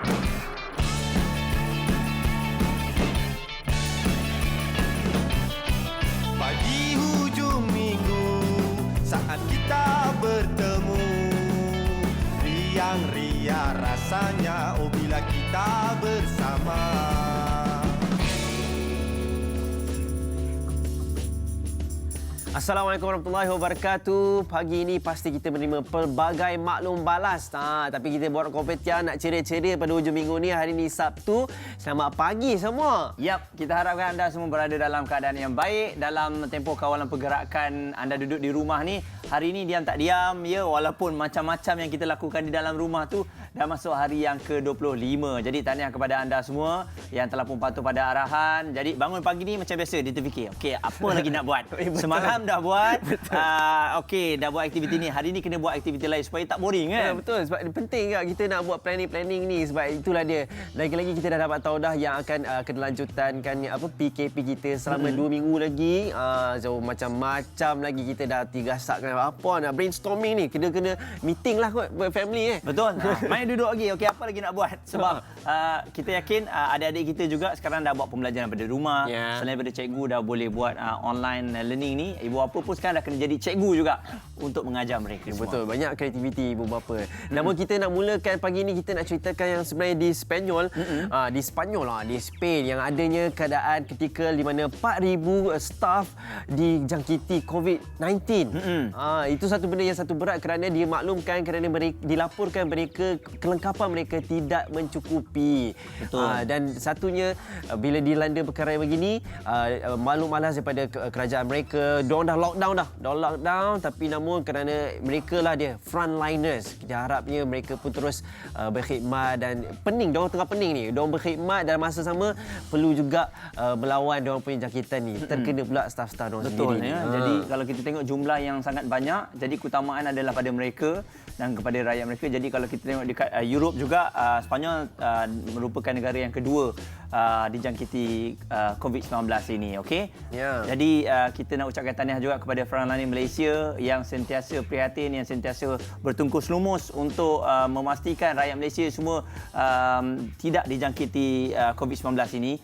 Pagi hujung minggu saat kita bertemu, riang ria rasanya oh bila kita bersama. Assalamualaikum warahmatullahi wabarakatuh. Pagi ini pasti kita menerima pelbagai maklum balas. Tapi kita buat kompetian nak ceria-ceria pada hujung minggu ni. Hari ni Sabtu. Selamat pagi semua. Yap, kita harapkan anda semua berada dalam keadaan yang baik dalam tempoh kawalan pergerakan anda duduk di rumah ni. Hari ini diam tak diam ya, walaupun macam-macam yang kita lakukan di dalam rumah tu dah masuk hari yang ke-25. Jadi tahniah kepada anda semua yang telah pun patuh pada arahan. Jadi bangun pagi ni macam biasa dia terfikir, okey apa lagi nak buat? Semalam dah buat. Okey, dah buat aktiviti ni. Hari ni kena buat aktiviti lain supaya tak boring kan? Ya, betul. Sebab penting juga kita nak buat planning ni. Sebab itulah dia. Lagi-lagi kita dah dapat tahu dah yang akan kelanjutankan PKP kita selama 2 minggu lagi. So macam-macam lagi kita dah tigasakkan apa nak brainstorming ni. Kena meeting lah kot buat family Betul. Main duduk lagi. Okey, apa lagi nak buat? Sebab kita yakin adik-adik kita juga sekarang dah buat pembelajaran daripada rumah. Yeah. Selain daripada cikgu dah boleh buat online learning ni, ibu bapa pun sekarang dah kena jadi cikgu juga untuk mengajar mereka semua. Betul, banyak kreativiti ibu bapa. Namun kita nak mulakan pagi ni, kita nak ceritakan yang sebenarnya di Spanyol, di Spain yang adanya keadaan ketika di mana 4,000 staff dijangkiti COVID-19. Itu satu benda yang satu berat kerana dimaklumkan kerana dilaporkan mereka kelengkapan mereka tidak mencukupi. Betul. Dan satunya bila dilanda perkara yang begini, maklum malas daripada kerajaan mereka, diorang dah lockdown tapi namun kerana mereka lah dia frontliners, kita harapnya mereka pun terus berkhidmat dan diorang tengah pening ni, diorang berkhidmat dan masa sama perlu juga melawan diorang punya jangkitan ni. Terkena pula staff-staff diorang Betul sendiri. ya. Jadi kalau kita tengok jumlah yang sangat banyak, jadi keutamaan adalah pada mereka dan kepada rakyat mereka. Jadi kalau kita tengok dekat Europe juga, Spanyol merupakan negara yang kedua dijangkiti COVID-19 ini, okey? Ya. Jadi kita nak ucapkan tahniah juga kepada frontliner Malaysia yang sentiasa prihatin, yang sentiasa bertungkus lumus untuk memastikan rakyat Malaysia semua tidak dijangkiti COVID-19 ini.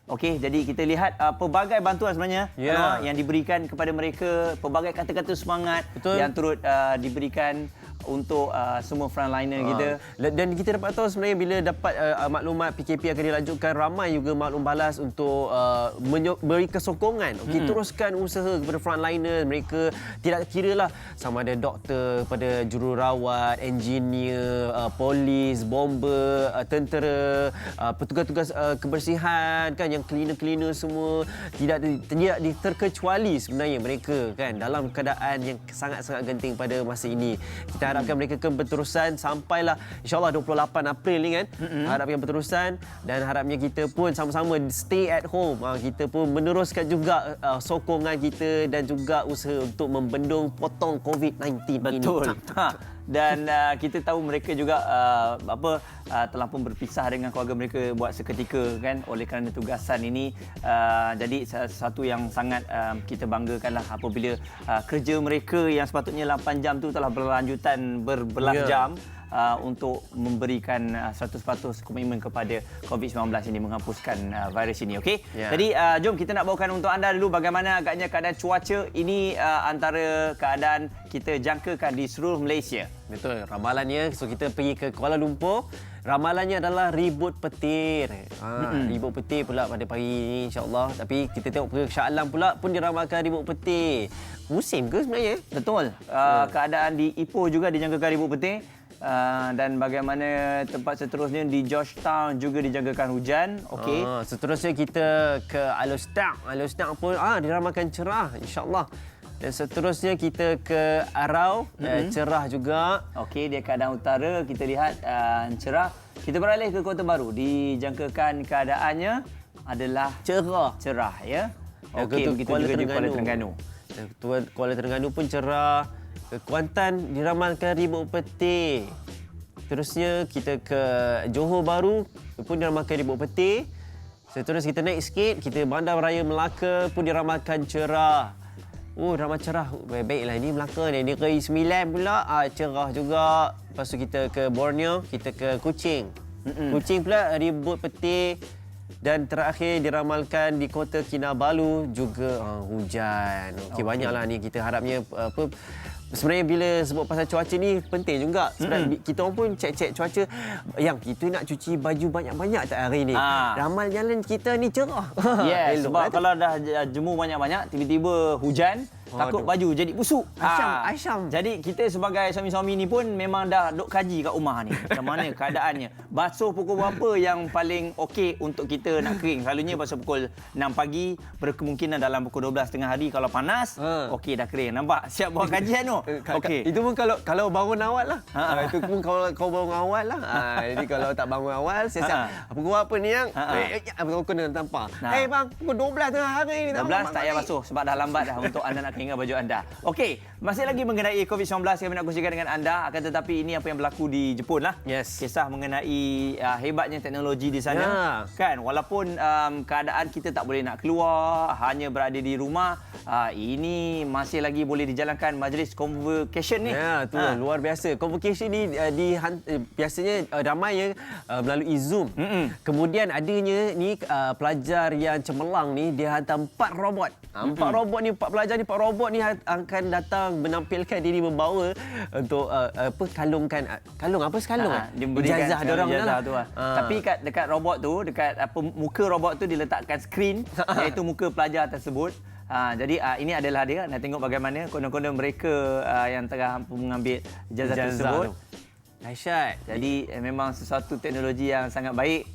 Okey, jadi kita lihat pelbagai bantuan sebenarnya yang diberikan kepada mereka, pelbagai kata-kata semangat. Betul. Yang turut diberikan untuk semua frontliner kita. Dan kita dapat tahu sebenarnya bila dapat maklumat PKP akan dilanjutkan, ramai juga maklum balas untuk beri kesokongan. Okey, teruskan usaha kepada frontliner. Mereka tidak kiralah sama ada doktor, pada jururawat, engineer, polis, bomber, tentera, petugas-petugas kebersihan kan, yang cleaner semua tidak terkecuali sebenarnya mereka kan dalam keadaan yang sangat-sangat genting pada masa ini. Kita harapkan mereka berterusan sampailah insya-Allah 28 April ni kan. Harapkan berterusan dan harapnya kita pun sama-sama stay at home. Kita pun meneruskan juga sokongan kita dan juga usaha untuk membendung potong COVID-19 ini. Betul. Dan kita tahu mereka juga telah pun berpisah dengan keluarga mereka buat seketika kan oleh kerana tugasan ini. Jadi satu yang sangat kita banggakanlah apabila kerja mereka yang sepatutnya 8 jam tu telah berlanjutan berbelas jam untuk memberikan 100% komitmen kepada COVID-19 ini, menghapuskan virus ini. Okey. Yeah. Jadi jom kita nak bawakan untuk anda dulu bagaimana agaknya keadaan cuaca ini antara keadaan kita jangkakan di seluruh Malaysia. Betul, ramalannya. So kita pergi ke Kuala Lumpur. Ramalannya adalah ribut petir. Ribut petir pula pada pagi ini insya-Allah. Tapi kita tengok ke Shah Alam pula pun diramalkan ribut petir. Musim ke sebenarnya? Betul. Keadaan di Ipoh juga dijangkakan ribut petir. Dan bagaimana tempat seterusnya di Georgetown juga dijangkakan hujan. Okey. Seterusnya kita ke Alustaq. Alustaq pun diramalkan cerah insya-Allah. Dan seterusnya kita ke Arau, cerah juga. Okey, di keadaan utara kita lihat cerah. Kita beralih ke Kota Baru. Dijangkakan keadaannya adalah cerah ya. Okey, begitu juga di Kuala Terengganu. Kuala Terengganu pun cerah. Ke Kuantan diramalkan ribut petir. Terusnya kita ke Johor Bahru pun diramalkan ribut petir. Seterusnya kita naik sikit, kita Bandar Raya Melaka pun diramalkan cerah. Ramai cerah. Baiklah, ini Melaka ni. Negeri Sembilan pula cerah juga. Lepas tu kita ke Borneo, kita ke Kuching. Kuching pula ribut petir. Dan terakhir diramalkan di Kota Kinabalu juga hujan. Okey, banyaklah ni kita harapnya sebenarnya bila sebut pasal cuaca ni penting juga. Sebenarnya kita orang pun cek-cek cuaca. Yang kita nak cuci baju banyak-banyak tak hari ni. Ramal jalan kita ni cerah. Yes, sebab kalau dah jemur banyak-banyak tiba-tiba hujan, takut baju jadi busuk. Asyam. Jadi kita sebagai suami-suami ni pun memang dah duk kaji kat rumah ni. Macam mana keadaannya. Basuh pukul berapa yang paling okey untuk kita nak kering. Selalunya basuh pukul 6 pagi, berkemungkinan dalam pukul 12 tengah hari kalau panas, okey dah kering. Nampak? Siap buat kajian tu. Okey. Itu pun kalau bangun awal lah. Itu pun kalau kau bangun awal lah. Jadi kalau tak bangun awal, siap-siap. Pukul apa ni yang? Kau kena tampar. Bang, pukul 12 tengah hari ni. 12 tak payah basuh sebab dah lambat dah untuk anda nak keringkan baju anda. Okey, masih lagi mengenai COVID-19 kami nak kongsikan dengan anda. Akan tetapi ini apa yang berlaku di Jepun lah. Yes. Kisah mengenai hebatnya teknologi di sana. Kan, walaupun keadaan kita tak boleh nak keluar, hanya berada di rumah, ini masih lagi boleh dijalankan majlis convocation ni. Ya, tu luar biasa. Convocation ni biasanya ramai yang melalui Zoom. Kemudian adanya ni pelajar yang cemerlang ni dia hantar 4 robot. 4 robot ni, 4 pelajar ni, 4 robot ni akan datang menampilkan diri membawa untuk kalung Dia berikan ijazah dia orang ijazah lah. tu. Tapi dekat robot tu, dekat muka robot tu diletakkan skrin iaitu muka pelajar tersebut. Jadi ini adalah dia. Nak tengok bagaimana konon-konon mereka yang tengah mengambil ijazah tersebut. Dahsyat. Jadi memang sesuatu teknologi yang sangat baik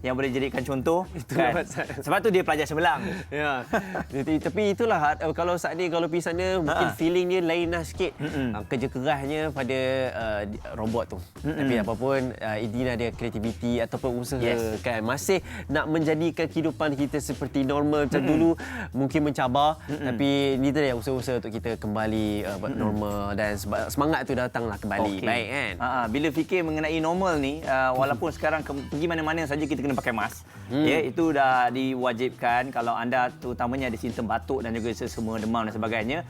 yang boleh dijadikan contoh. Kan? Sebab tu dia pelajar cemerlang. Ya. Tapi itulah kalau saat ni kalau pergi sana mungkin feeling dia lain lah sikit. Kerja kerasnya pada robot tu. Tapi apapun intinya dia kreativiti ataupun usaha kan masih nak menjadikan kehidupan kita seperti normal macam dulu mungkin mencabar tapi ni tadi usaha-usaha untuk kita kembali normal dan semangat tu datanglah kembali. Baik kan? Bila fikir mengenai normal ni, walaupun sekarang pergi mana-mana saja kita kena pakai mask. Ya, itu dah diwajibkan kalau anda terutamanya ada simptom batuk dan juga semua demam dan sebagainya.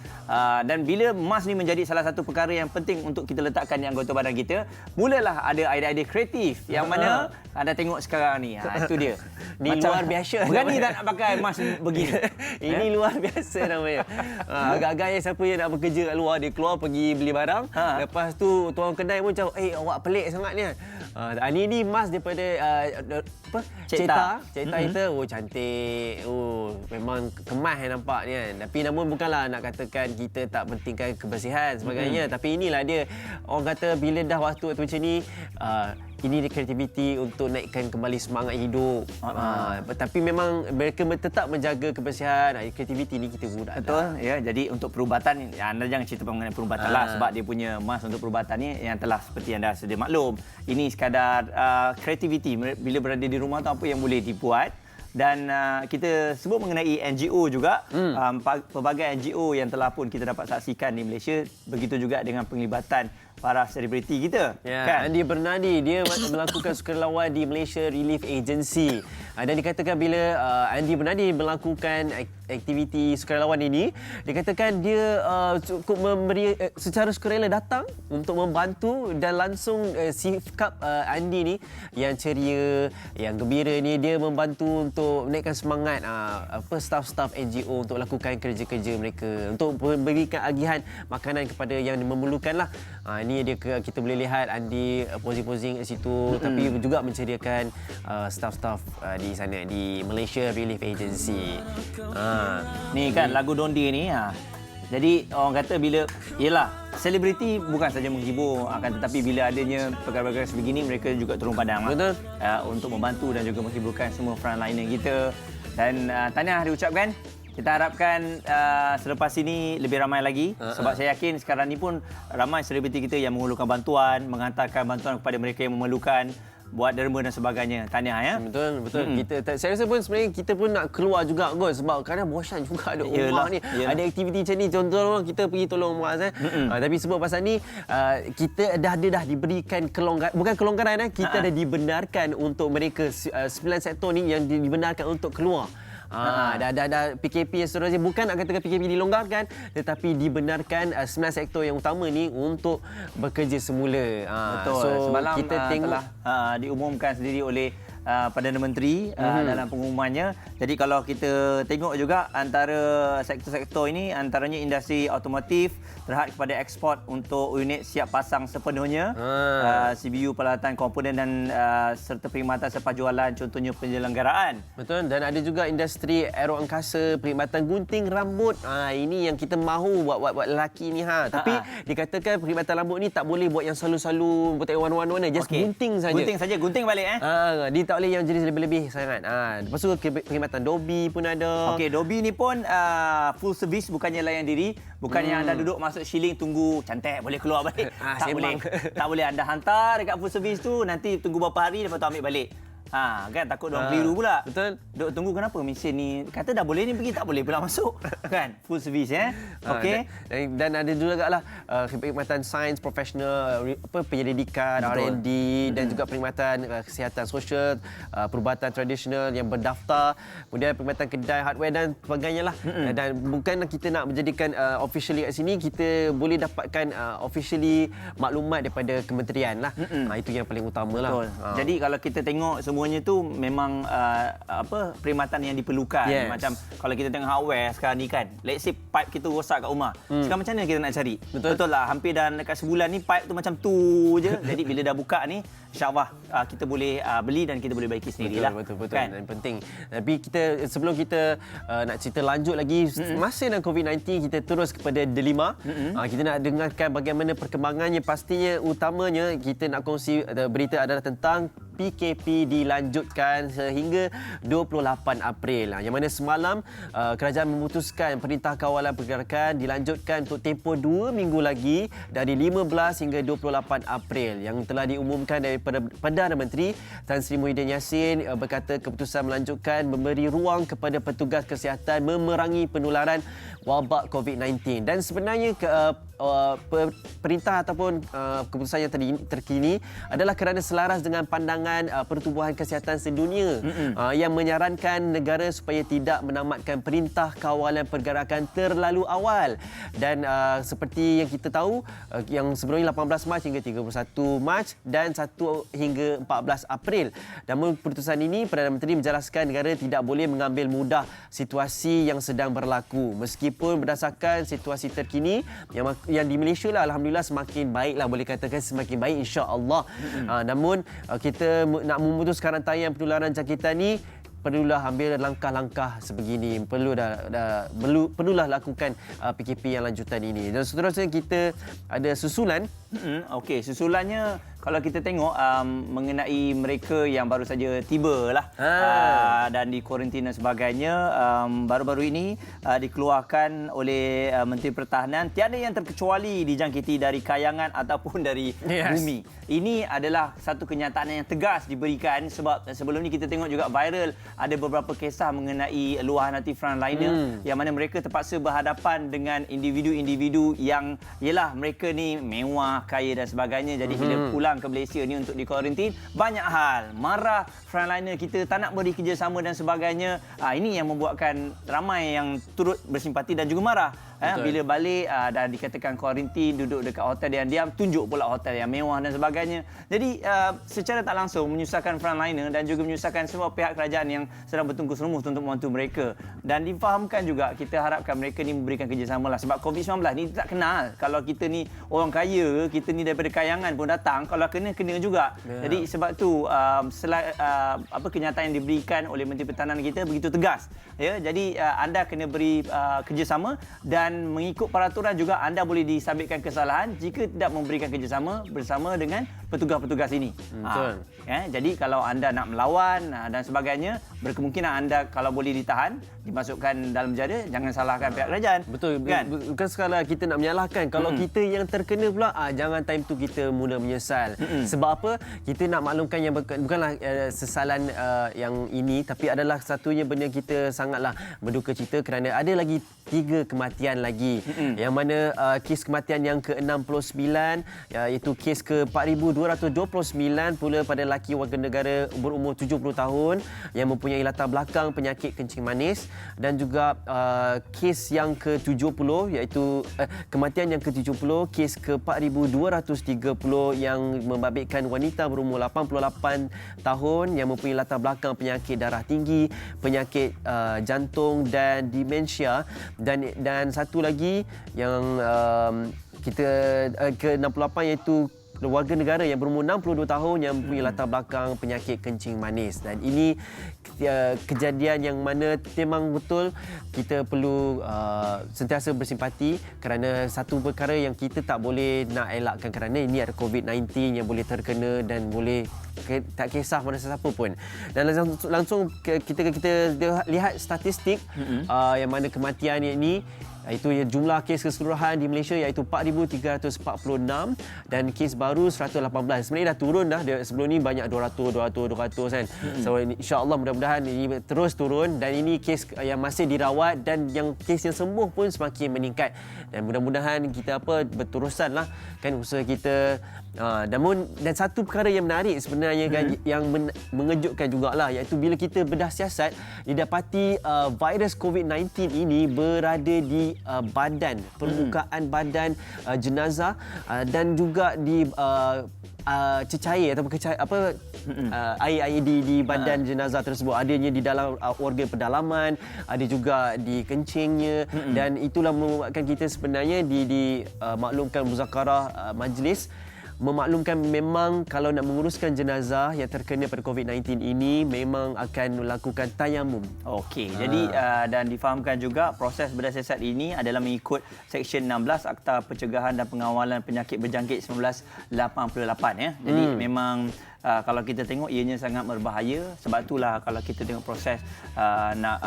Dan bila mask ni menjadi salah satu perkara yang penting untuk kita letakkan di anggota badan kita, mulalah ada idea-idea kreatif yang mana anda tengok sekarang ni. Itu dia. Ni macam luar biasa. Berani tak nak pakai mask begini? Ini luar biasa namanya. Agak-agaknya siapa yang nak bekerja kat luar, dia keluar pergi beli barang. Lepas tu tuan kedai pun macam, awak pelik sangat ni. Ni mask daripada Ceta kita. Cantik. Memang kemas yang nampak ni kan. Tapi namun bukanlah nak katakan kita tak pentingkan kebersihan sebagainya. Tapi inilah dia. Orang kata bila dah waktu macam ni, ini dia kreativiti untuk naikkan kembali semangat hidup. Tapi memang mereka tetap menjaga kebersihan. Kreativiti ni kita guna. Betul. Ya, jadi untuk perubatan, anda jangan cerita mengenai perubatan lah sebab dia punya mask untuk perubatan ni yang telah seperti anda sedia maklum. Ini sekadar kreativiti bila berada di rumah tu apa yang boleh dibuat. Dan kita sebut mengenai NGO juga, pelbagai NGO yang telah pun kita dapat saksikan di Malaysia, begitu juga dengan penglibatan para selebriti kita. Kan? Andi Bernadi, dia melakukan sukarelawan di Malaysia Relief Agency. Dan dikatakan bila Andi Bernadi melakukan aktiviti sukarelawan ini, dikatakan dia cukup memberi secara sukarela datang untuk membantu dan langsung sikap Andi ni yang ceria, yang gembira ni, dia membantu untuk menaikkan semangat staff-staff NGO untuk lakukan kerja-kerja mereka, untuk memberikan agihan makanan kepada yang memerlukan lah. Ini dia kita boleh lihat Andi posing-posing kat situ, tapi juga menceriakan staff-staff di sana di Malaysia Relief Agency. Ni kan lagu Dondi ni. Jadi orang kata bila selebriti bukan saja menghibur, akan tetapi bila adanya perkara-perkara sebegini mereka juga turun padang. Betul. Untuk membantu dan juga menghiburkan semua frontliner kita. Dan tahniah diucapkan. Kita harapkan selepas ini lebih ramai lagi sebab saya yakin sekarang ni pun ramai selebriti kita yang memerlukan bantuan, menghantarkan bantuan kepada mereka yang memerlukan, buat derma dan sebagainya. Tahniah ya. Betul. Saya rasa pun sebenarnya kita pun nak keluar juga kot sebab kadang bosan juga duduk rumah ni. Ada aktiviti macam ni, contoh kita pergi tolong Muaz tapi sebab pasal ni kita dah diberikan kelonggaran kita dah dibenarkan untuk mereka 9 sektor ni yang dibenarkan untuk keluar. Dah PKP yang seterusnya, bukan nak katakan PKP dilonggarkan, tetapi dibenarkan 9 sektor yang utama ni untuk bekerja semula. Betul. So Semalam kita tengok telah diumumkan sendiri oleh Perdana Menteri dalam pengumumannya. Jadi kalau kita tengok juga antara sektor-sektor ini, antaranya industri automotif terhad kepada ekspor untuk unit siap pasang sepenuhnya, CBU, peralatan komponen dan serta perkhidmatan selepas jualan, contohnya penyelenggaraan. Betul, dan ada juga industri aeroangkasa, perkhidmatan gunting rambut. Ini yang kita mahu buat lelaki ni Tapi dikatakan perkhidmatan rambut ni tak boleh buat yang selalu buat warna-warna, just gunting saja. Gunting saja, gunting balik Dia tak boleh yang jenis lebih-lebih sangat. Lepas tu perkhidmatan Dobi pun ada. Okey, Dobi ni pun full service, bukannya layan diri, bukannya anda duduk masuk shilling tunggu cantik boleh keluar balik. Tak boleh. Tak boleh, anda hantar dekat full service tu, nanti tunggu berapa hari lepas tu ambil balik. Kan takut diorang keliru pula. Betul. Duk tunggu kenapa mesin ni kata dah boleh ni pergi tak boleh pula masuk. Kan? Full service Okey. Dan ada juga lah perkhidmatan sains profesional, penyelidikan, R&D dan juga perkhidmatan kesihatan sosial, perubatan tradisional yang berdaftar, kemudian perkhidmatan kedai hardware dan sebagainya lah. Dan bukan kita nak menjadikan officially kat sini, kita boleh dapatkan officially maklumat daripada kementerian lah. Itu yang paling utama lah. Jadi kalau kita tengok semuanya tu memang perkhidmatan yang diperlukan. Macam kalau kita tengok hardware sekarang ni kan, let's say pipe kita rosak kat rumah. Sekarang macam mana kita nak cari? Betul lah, hampir dah dekat sebulan ni pipe tu macam tu je. Jadi bila dah buka ni, insya-Allah kita boleh beli dan kita boleh baiki sendirilah. Betul. Kan? Dan penting. Tapi sebelum kita nak cerita lanjut lagi, masa dalam COVID-19 kita terus kepada Delima. Kita nak dengarkan bagaimana perkembangannya. Pastinya utamanya kita nak kongsi berita adalah tentang PKP dilanjutkan sehingga 28 April. Yang mana semalam kerajaan memutuskan Perintah Kawalan Pergerakan dilanjutkan untuk tempoh 2 minggu lagi dari 15 hingga 28 April. Yang telah diumumkan daripada Perdana Menteri Tan Sri Muhyiddin Yassin berkata keputusan melanjutkan memberi ruang kepada petugas kesihatan memerangi penularan wabak COVID-19. Dan sebenarnya perintah ataupun keputusan yang terkini adalah kerana selaras dengan pandangan Pertubuhan Kesihatan Sedunia yang menyarankan negara supaya tidak menamatkan Perintah Kawalan Pergerakan terlalu awal. Dan seperti yang kita tahu, yang sebelumnya 18 Mac hingga 31 Mac dan 1 hingga 14 April. Namun keputusan ini Perdana Menteri menjelaskan negara tidak boleh mengambil mudah situasi yang sedang berlaku. Meskipun berdasarkan situasi terkini yang di Malaysia lah, alhamdulillah semakin baiklah, boleh katakan semakin baik insya-Allah. Namun kita nak memutus rantai penularan jangkitan ni, perlulah ambil langkah-langkah sebegini. Perlulah lakukan PKP yang lanjutan ini. Dan seterusnya kita ada susulan. Okey, susulannya kalau kita tengok mengenai mereka yang baru saja tiba lah dan di kuarantin dan sebagainya, baru-baru ini dikeluarkan oleh Menteri Pertahanan, tiada yang terkecuali dijangkiti dari kayangan ataupun dari bumi. Ini adalah satu kenyataan yang tegas diberikan sebab sebelum ni kita tengok juga viral ada beberapa kisah mengenai luahan hati frontliner yang mana mereka terpaksa berhadapan dengan individu-individu yang ialah mereka ni mewah, kaya dan sebagainya. Jadi bila pulang ke Malaysia ni untuk dikuarantin, banyak hal marah frontliner kita, tak nak beri kerjasama dan sebagainya. Ini yang membuatkan ramai yang turut bersimpati dan juga marah. Bila balik dah dikatakan kuarantin, duduk dekat hotel yang diam, tunjuk pula hotel yang mewah dan sebagainya. Jadi secara tak langsung menyusahkan frontliner dan juga menyusahkan semua pihak kerajaan yang sedang bertungkus rumus untuk membantu mereka. Dan difahamkan juga, kita harapkan mereka ni memberikan kerjasama lah. Sebab COVID-19 ni tak kenal. Kalau kita ni orang kaya, kita ni daripada kayangan pun datang, kalau kena juga. Jadi sebab tu kenyataan yang diberikan oleh Menteri Pertahanan kita begitu tegas. Jadi anda kena beri kerjasama dan mengikut peraturan juga. Anda boleh disabitkan kesalahan jika tidak memberikan kerjasama bersama dengan petugas-petugas ini. Jadi kalau anda nak melawan dan sebagainya, berkemungkinan anda kalau boleh ditahan, dimasukkan dalam penjara, jangan salahkan pihak kerajaan. Betul kan? Bukan sekadar kita nak menyalahkan. Kalau kita yang terkena pula, jangan time tu kita mula menyesal. Sebab apa? Kita nak maklumkan yang bukanlah sesalan yang ini, tapi adalah satunya benda kita sangatlah berduka cita kerana ada lagi 3 kematian lagi. Yang mana kes kematian yang ke-69 iaitu kes ke-4200 229 pula pada lelaki warga negara berumur 70 tahun yang mempunyai latar belakang penyakit kencing manis, dan juga kes yang ke-70 iaitu kematian yang ke-70, kes ke-4230 yang membabitkan wanita berumur 88 tahun yang mempunyai latar belakang penyakit darah tinggi, penyakit jantung dan demensia, dan satu lagi yang kita ke-68 iaitu warga negara yang berumur 62 tahun yang mempunyai latar belakang penyakit kencing manis. Dan ini kejadian yang mana memang betul kita perlu sentiasa bersimpati, kerana satu perkara yang kita tak boleh nak elakkan, kerana ini ada COVID-19 yang boleh terkena dan boleh tak kisah mana sesiapa pun. Dan langsung kita lihat statistik yang mana kematian ini, itu jumlah kes keseluruhan di Malaysia iaitu 4,346 dan kes baru 118. Sebenarnya dah turun dah. Sebelum ni banyak 200 kan. So insya-Allah mudah-mudahan ini terus turun, dan ini kes yang masih dirawat dan yang kes yang sembuh pun semakin meningkat. Dan mudah-mudahan kita berterusanlah kan usaha kita. Dan satu perkara yang menarik sebenarnya kan, yang mengejutkan jugalah, iaitu bila kita bedah siasat didapati virus COVID-19 ini berada di badan, permukaan badan jenazah, dan juga di cecair atau air di badan jenazah tersebut. Adanya di dalam organ pedalaman, ada juga di kencingnya, dan itulah membuatkan kita sebenarnya dimaklumkan muzakarah majlis memaklumkan memang kalau nak menguruskan jenazah yang terkena pada COVID-19 ini memang akan melakukan tayamum. Okey, jadi dan difahamkan juga proses bedah siasat ini adalah mengikut Seksyen 16 Akta Pencegahan dan Pengawalan Penyakit Berjangkit 1988 ya. Jadi memang kalau kita tengok ianya sangat berbahaya. Sebab itulah kalau kita tengok proses nak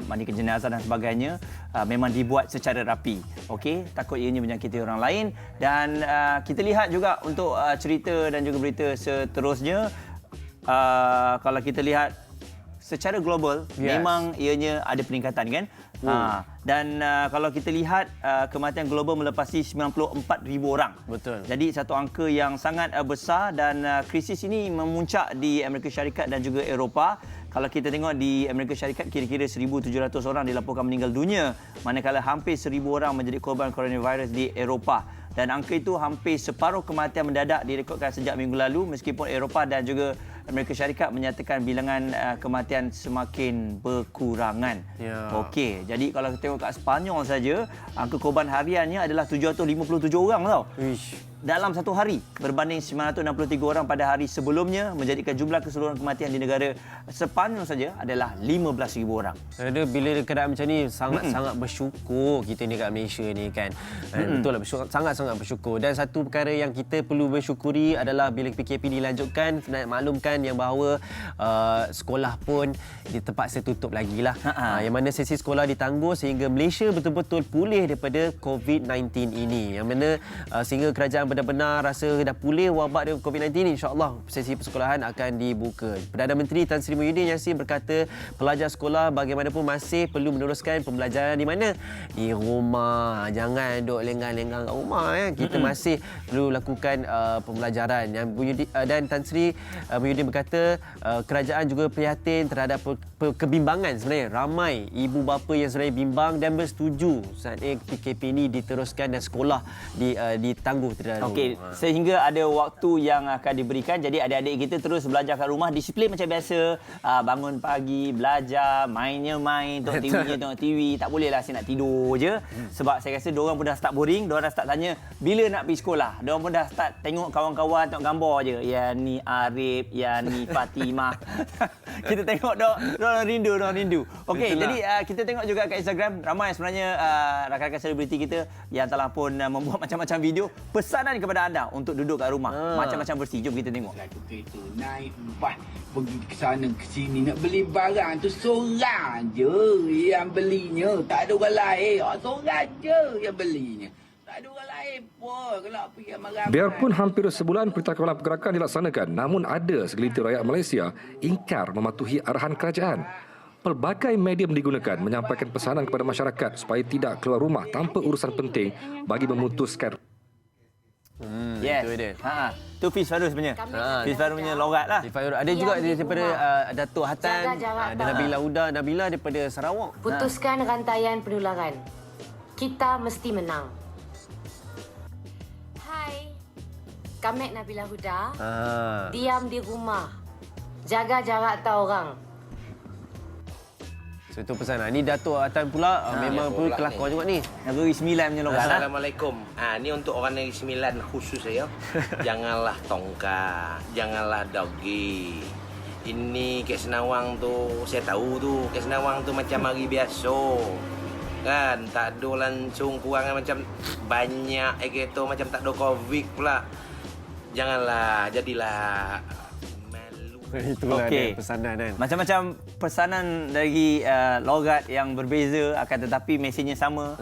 mandikan jenazah dan sebagainya, memang dibuat secara rapi. Okey, takut ianya menyakiti orang lain. Dan kita lihat juga untuk cerita dan juga berita seterusnya, kalau kita lihat secara global, memang ianya ada peningkatan kan. Dan kalau kita lihat kematian global melepasi 94,000 orang. Betul. Jadi satu angka yang sangat besar, dan krisis ini memuncak di Amerika Syarikat dan juga Eropah. Kalau kita tengok di Amerika Syarikat, kira-kira 1,700 orang dilaporkan meninggal dunia, manakala hampir 1,000 orang menjadi korban coronavirus di Eropah. Dan angka itu hampir separuh kematian mendadak direkodkan sejak minggu lalu, meskipun Eropah dan juga Amerika Syarikat menyatakan bilangan kematian semakin berkurangan. Okey, jadi kalau kita tengok kat Sepanyol saja, angka korban hariannya adalah 757 orang tau. Dalam satu hari, berbanding 963 orang pada hari sebelumnya, menjadikan jumlah keseluruhan kematian di negara Sepanyol saja adalah 15,000 orang. Ada bila keadaan macam ni sangat bersyukur kita ni kat Malaysia ni kan. Betul lah, sangat-sangat bersyukur. Dan satu perkara yang kita perlu bersyukuri adalah bila PKP dilanjutkan, nak maklumkan yang bahawa sekolah pun terpaksa tutup lagi lah. Yang mana sesi sekolah ditangguh sehingga Malaysia betul-betul pulih daripada COVID-19 ini. Yang mana sehingga kerajaan benar-benar rasa dah pulih wabak dari COVID-19, insya-Allah sesi persekolahan akan dibuka. Perdana Menteri Tan Sri Muhyiddin Yassin berkata pelajar sekolah bagaimanapun masih perlu meneruskan pembelajaran di mana? Di rumah. Jangan duduk lenggang-lenggang kat rumah. Kita masih perlu lakukan pembelajaran. Dan Tan Sri Muhyiddin berkata kerajaan juga prihatin terhadap kebimbangan sebenarnya. Ramai ibu bapa yang sebenarnya bimbang dan bersetuju saat PKP ini diteruskan dan sekolah ditangguh terlebih. Okey, sehingga ada waktu yang akan diberikan. Jadi adik-adik kita terus belajar kat rumah, disiplin macam biasa. Bangun pagi, belajar, mainnya main, tengok TV. Tak bolehlah asyik nak tidur je. Sebab saya rasa diorang pun dah start boring, diorang dah start tanya bila nak pergi sekolah. Diorang pun dah start tengok kawan-kawan, tengok gambar je. Ya ni Arif, ya ni Fatimah. Kita tengok diorang rindu. Okey, jadi kita tengok juga kat Instagram, ramai sebenarnya rakan-rakan selebriti kita yang telah pun membuat macam-macam video pesanan kepada anda untuk duduk kat rumah. Macam-macam versi. Jom kita tengok. Kereta naik bas pergi ke sana ke sini nak beli barang tu seorang je yang belinya, tak ada orang lain. Seorang je yang belinya. Tak ada orang lain pun kalau pergi ramai-ramai. Biarpun hampir sebulan Perintah Kawalan Pergerakan dilaksanakan, namun ada segelintir rakyat Malaysia ingkar mematuhi arahan kerajaan. Pelbagai medium digunakan menyampaikan pesanan kepada masyarakat supaya tidak keluar rumah tanpa urusan penting bagi memutuskan. Yes. Itu dia. Tu Fiz Farus punya. Ha, Fiz Farus punya logat lah. Ada juga daripada Datuk Hatan, Jaga jarak ada Nabila Huda, Nabila daripada Sarawak. Putuskan rantaian penularan. Kita mesti menang. Hai. Kamek Nabila Huda. Diam di rumah. Jaga jarak tak orang. So itu pesan. Ini Datuk Hatan pula memang pun kelakar juga ni. Negeri Sembilan punya logat lah. Assalamualaikum. Ni untuk orang Negeri Sembilan khusus saya. Janganlah tongkat, janganlah dogi. Ini Kek Senawang tu, saya tahu tu, Kek Senawang tu macam hari biasa. Kan, tak ada langsung kurang macam banyak gitu, macam tak ada Covid pula. Janganlah, jadilah malu. Itulah Okey. dia pesanan kan. Macam-macam pesanan dari logat yang berbeza, akan tetapi mesejnya sama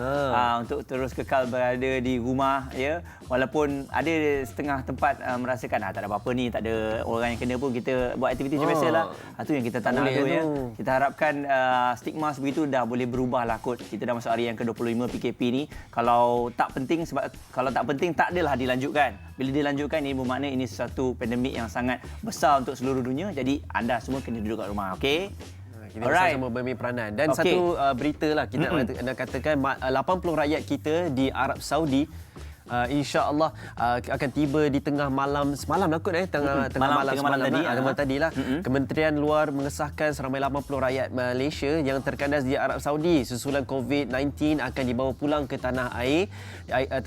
untuk terus kekal berada di rumah, ya. Walaupun ada setengah tempat merasakan tak ada apa-apa ni, tak ada orang yang kena pun, kita buat aktiviti macam biasalah. Itu yang kita tak nak tu, ya. Kita harapkan stigma sebegitu dah boleh berubah lah kot. Kita dah masuk hari yang ke-25 PKP ni. Kalau tak penting, sebab kalau tak penting tak adalah dilanjutkan. Bila dilanjutkan, ini bermakna ini sesuatu pandemik yang sangat besar untuk seluruh dunia. Jadi anda semua kena duduk kat rumah, okey? Kita bersama-sama bermain peranan. Dan satu berita lah kita nak katakan 80 rakyat kita di Arab Saudi insya-Allah akan tiba di tengah malam semalam lah kot tengah malam tadi lah. Kementerian Luar mengesahkan seramai 80 rakyat Malaysia yang terkandas di Arab Saudi susulan COVID-19 akan dibawa pulang ke tanah air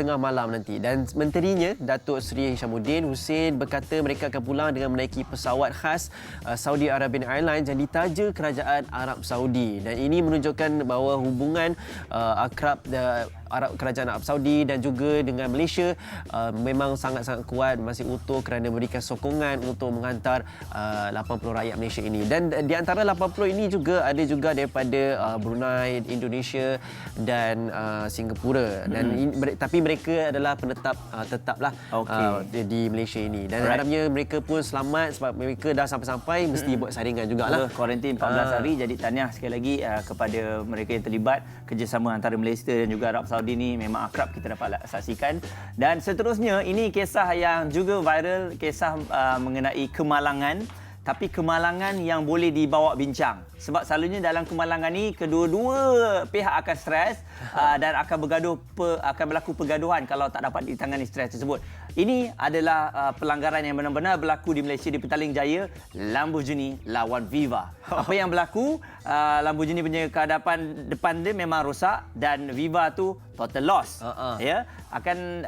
tengah malam nanti. Dan menterinya Datuk Seri Hishamuddin Hussein berkata mereka akan pulang dengan menaiki pesawat khas Saudi Arabian Airlines yang ditaja Kerajaan Arab Saudi. Dan ini menunjukkan bahawa hubungan akrab Kerajaan Arab Saudi dan juga dengan Malaysia memang sangat-sangat kuat, masih utuh kerana memberikan sokongan untuk menghantar 80 rakyat Malaysia ini. Dan di antara 80 ini juga ada juga daripada Brunei, Indonesia dan Singapura. Dan tapi mereka adalah penetap tetaplah di Malaysia ini. Dan harapnya mereka pun selamat sebab mereka dah sampai-sampai mesti buat saringan jugalah. Kuarantin 14 hari. Jadi tahniah sekali lagi kepada mereka yang terlibat. Kerjasama antara Malaysia dan juga Arab Saudi ni memang akrab, kita dapat saksikan. Dan seterusnya, ini kisah yang juga viral, kisah mengenai kemalangan, tapi kemalangan yang boleh dibawa bincang. Sebab selalunya dalam kemalangan ni kedua-dua pihak akan stres dan akan berlaku pergaduhan kalau tak dapat ditangani stres tersebut. Ini adalah pelanggaran yang benar-benar berlaku di Malaysia, di Petaling Jaya, Lamborghini lawan Viva. Apa yang berlaku, Lamborghini punya kehadapan depan dia memang rosak dan Viva tu total loss. Ya, akan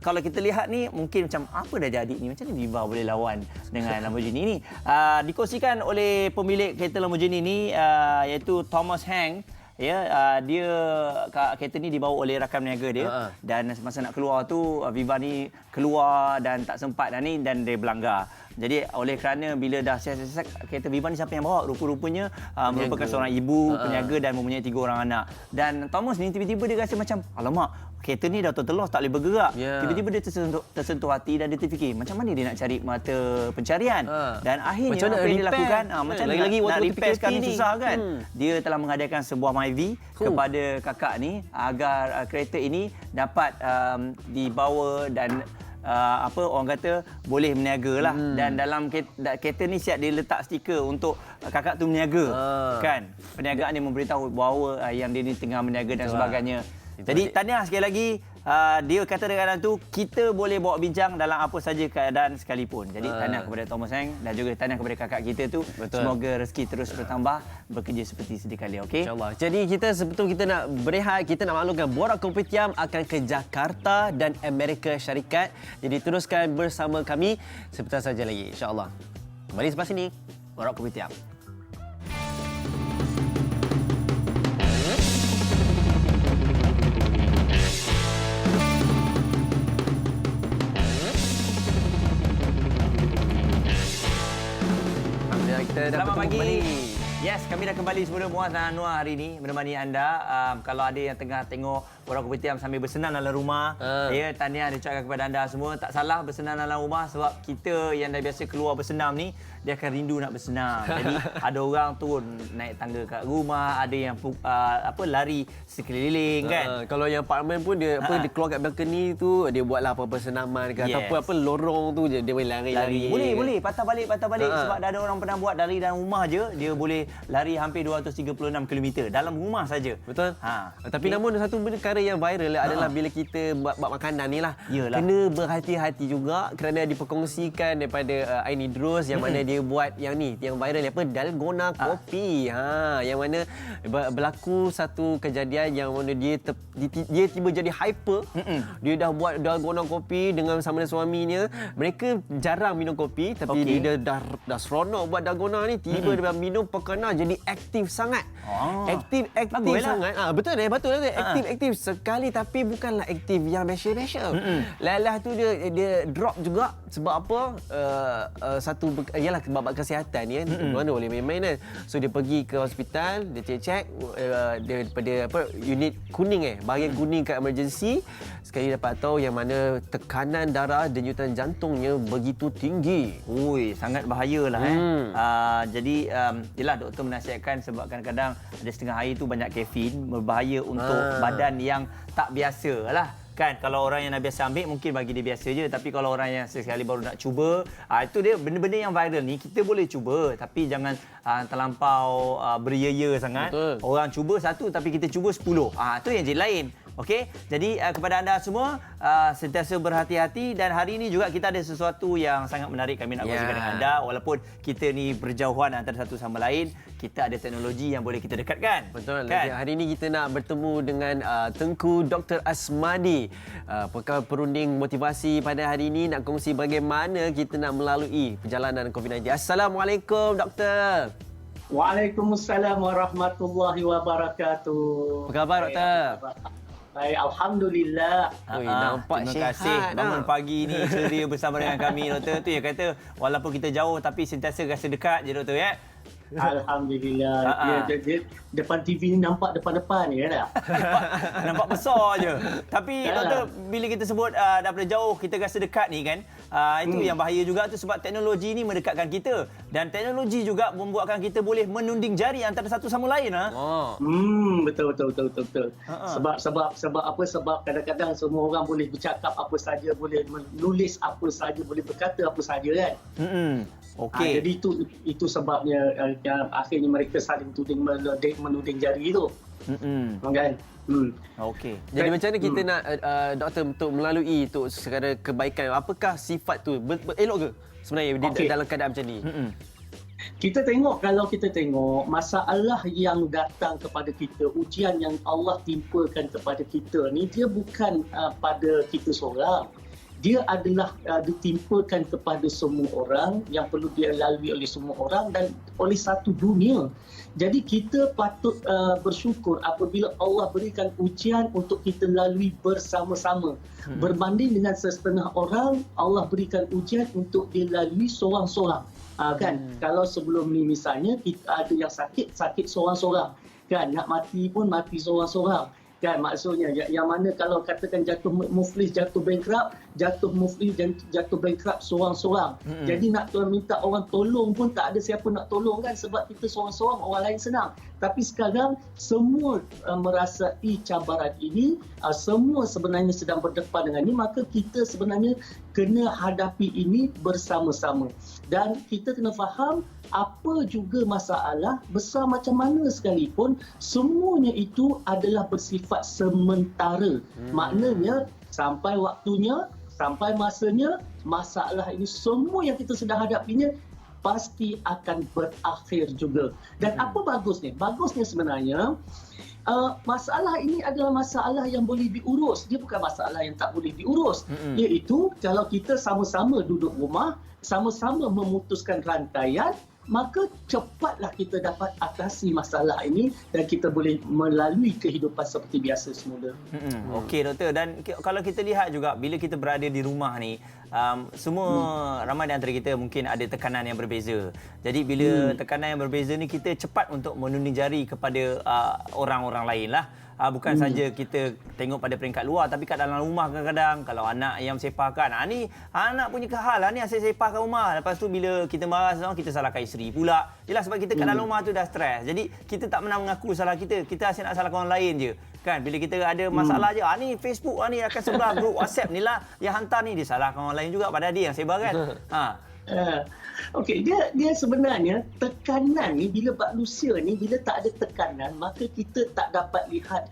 kalau kita lihat ni mungkin macam apa dah jadi ni, macam ni Viva boleh lawan dengan Lamborghini ni. Dikongsikan oleh pemilik kereta Lamborghini ni iaitu Thomas Hang. Ya, dia kereta ni dibawa oleh rakan niaga dia dan semasa nak keluar tu Viva ni keluar dan tak sempat dan dia berlanggar. Jadi oleh kerana bila dah siap-siap kereta Viva ni siapa yang bawa? Rupa-rupanya merupakan seorang ibu peniaga dan mempunyai 3 orang anak. Dan Thomas ni tiba-tiba dia rasa macam alamak, kereta ni dah total loss, tak boleh bergerak. Tiba-tiba dia tersentuh hati dan dia terfikir macam mana dia nak cari mata pencarian. Dan akhirnya apa yang dia lakukan, macam lagi nak repair sekarang ni susah kan. Dia telah mengadakan sebuah MyV kepada kakak ni agar kereta ini dapat dibawa dan orang kata boleh berniaga lah. Dan dalam kereta ni siap dia letak stiker untuk kakak tu berniaga. Kan? Perniagaan dia memberitahu bahawa yang dia ni tengah berniaga dan sebagainya. Jadi tahniah sekali lagi. Dia kata dengan tu kita boleh bawa bincang dalam apa saja keadaan sekalipun. Jadi tahniah kepada Thomas Hang dan juga tahniah kepada kakak kita tu. Semoga rezeki terus bertambah, bekerja seperti sedia kala, okey? InsyaAllah. Jadi kita nak berehat, kita nak maklumkan Borak Kopitiam akan ke Jakarta dan Amerika Syarikat. Jadi teruskan bersama kami sebentar saja lagi, insya-Allah. Kembali selepas ini, Borak Kopitiam. Selamat pagi. Yes, kami dah kembali semula Muaz dan Anwar hari ini menemani anda. Kalau ada yang tengah tengok Warung Kopi Tiam sambil bersenam dalam rumah, tahniah diucapkan kepada anda semua. Tak salah bersenam dalam rumah sebab kita yang dah biasa keluar bersenam ni, dia akan rindu nak bersenam. Jadi ada orang turun naik tangga kat rumah, ada yang lari sekeliling kan. Kalau yang apartmen pun dia dia keluar kat balcony tu, dia buatlah apa-apa senaman ke ataupun lorong tu dia boleh lari-lari. Boleh patah balik sebab dah ada orang pernah buat dari dalam rumah je dia boleh lari hampir 236 km dalam rumah saja. Betul. Tapi namun satu perkara yang viral adalah bila kita buat makanan ni lah. Yalah. Kena berhati-hati juga kerana diperkongsikan daripada Aini Drus yang mana dia buat yang ni, yang viral ni apa, dalgona kopi. Yang mana berlaku satu kejadian yang mana dia tiba jadi hyper. Dia dah buat dalgona kopi dengan sama dengan suaminya. Mereka jarang minum kopi tapi dia dah seronok buat dalgona ni. Tiba dia minum perkana jadi aktif sangat. Aktif sangat. Betul aktif sekali tapi bukanlah aktif yang biasa-biasa. Lalah tu dia drop juga sebab apa? Ialah sebab kesihatan ni kan. Mana boleh main-main kan. So dia pergi ke hospital, dia cek daripada unit kuning bahagian kuning kat emergency. Sekali dapat tahu yang mana tekanan darah, denyutan jantungnya begitu tinggi. Ui, sangat bahayalah Jadi yelah doktor menasihatkan sebab kadang-kadang ada setengah air tu banyak kafein, berbahaya untuk badan yang tak biasa lah. Kan kalau orang yang dah biasa ambil mungkin bagi dia biasa je, tapi kalau orang yang sekali baru nak cuba, itu dia benda-benda yang viral ni kita boleh cuba tapi jangan terlampau beria-ia sangat. Betul. Orang cuba satu tapi kita cuba 10. Tu yang jadi lain. Okey, jadi kepada anda semua sentiasa berhati-hati dan hari ini juga kita ada sesuatu yang sangat menarik kami nak kongsikan dengan anda. Walaupun kita ni berjauhan antara satu sama lain, kita ada teknologi yang boleh kita dekatkan. Betul. Kan? Hari ini kita nak bertemu dengan Tengku Dr. Asmadi, pakar perunding motivasi pada hari ini nak kongsi bagaimana kita nak melalui perjalanan COVID-19. Assalamualaikum doktor. Waalaikumsalam warahmatullahi wabarakatuh. Apa khabar doktor? Baik, alhamdulillah. Nampak terima kasih bangun pagi ni ceria bersama dengan kami doktor. Tu yang kata walaupun kita jauh tapi sentiasa rasa dekat je doktor ya. Alhamdulillah. Dia depan TV ni nampak depan-depan ni kan tak? Nampak besar je. Tapi doktor bila kita sebut daripada jauh kita rasa dekat ni kan, itu yang bahaya juga tu sebab teknologi ni mendekatkan kita dan teknologi juga membuatkan kita boleh menunding jari antara satu sama lain Betul. Sebab apa? Sebab kadang-kadang semua orang boleh bercakap apa saja, boleh menulis apa saja, boleh berkata apa saja kan. Okey. Jadi itu sebabnya akhirnya mereka saling menuding jari itu. Kan? Okey. Jadi macam mana kita nak doktor untuk melalui itu sekadar kebaikan, apakah sifat tu elok ke sebenarnya dalam keadaan macam ni? Kalau kita tengok masalah yang datang kepada kita, ujian yang Allah timpakan kepada kita ni, dia bukan pada kita seorang. Dia adalah ditimpakan kepada semua orang, yang perlu dilalui oleh semua orang dan oleh satu dunia. Jadi kita patut bersyukur apabila Allah berikan ujian untuk kita lalui bersama-sama. Berbanding dengan setengah orang, Allah berikan ujian untuk dilalui seorang-seorang. Kan? Kalau sebelum ni misalnya kita ada yang sakit seorang-seorang. Kan? Nak mati pun mati seorang-seorang. Kan, maksudnya yang mana kalau katakan jatuh muflis, jatuh bankrupt seorang-seorang. Jadi nak minta orang tolong pun tak ada siapa nak tolong kan, sebab kita seorang-seorang, orang lain senang. Tapi sekarang semua merasai cabaran ini, semua sebenarnya sedang berdepan dengan ini, maka kita sebenarnya kena hadapi ini bersama-sama. Dan kita kena faham apa juga masalah besar macam mana sekalipun, semuanya itu adalah bersifat sementara. Maknanya sampai waktunya, sampai masanya, masalah ini semua yang kita sedang hadapinya pasti akan berakhir juga. Dan apa bagusnya? Bagusnya sebenarnya masalah ini adalah masalah yang boleh diurus. Dia bukan masalah yang tak boleh diurus. Iaitu kalau kita sama-sama duduk rumah sama-sama memutuskan rantaian, maka cepatlah kita dapat atasi masalah ini dan kita boleh melalui kehidupan seperti biasa semula. Okey doktor, dan kalau kita lihat juga bila kita berada di rumah ni, semua ramai di antara kita mungkin ada tekanan yang berbeza. Jadi bila tekanan yang berbeza ni, kita cepat untuk menunjuk jari kepada orang-orang lain lah. Bukan saja kita tengok pada peringkat luar, tapi kat dalam rumah kadang-kadang kalau anak yang sepahkan, ni anak punya kehal lah, ni asyik sepahkan rumah. Lepas tu bila kita marah seorang, kita salahkan isteri pula. Yelah, sebab kita kat dalam rumah tu dah stres. Jadi kita tak pernah mengaku salah kita. Kita asyik nak salahkan orang lain je. Kan, bila kita ada masalah je, ni Facebook ni akan sebelah grup WhatsApp ni lah yang hantar ni, dia salahkan orang lain juga, padahal dia yang sebar kan. Okey, dia sebenarnya tekanan ni, bila manusia ni bila tak ada tekanan, maka kita tak dapat lihat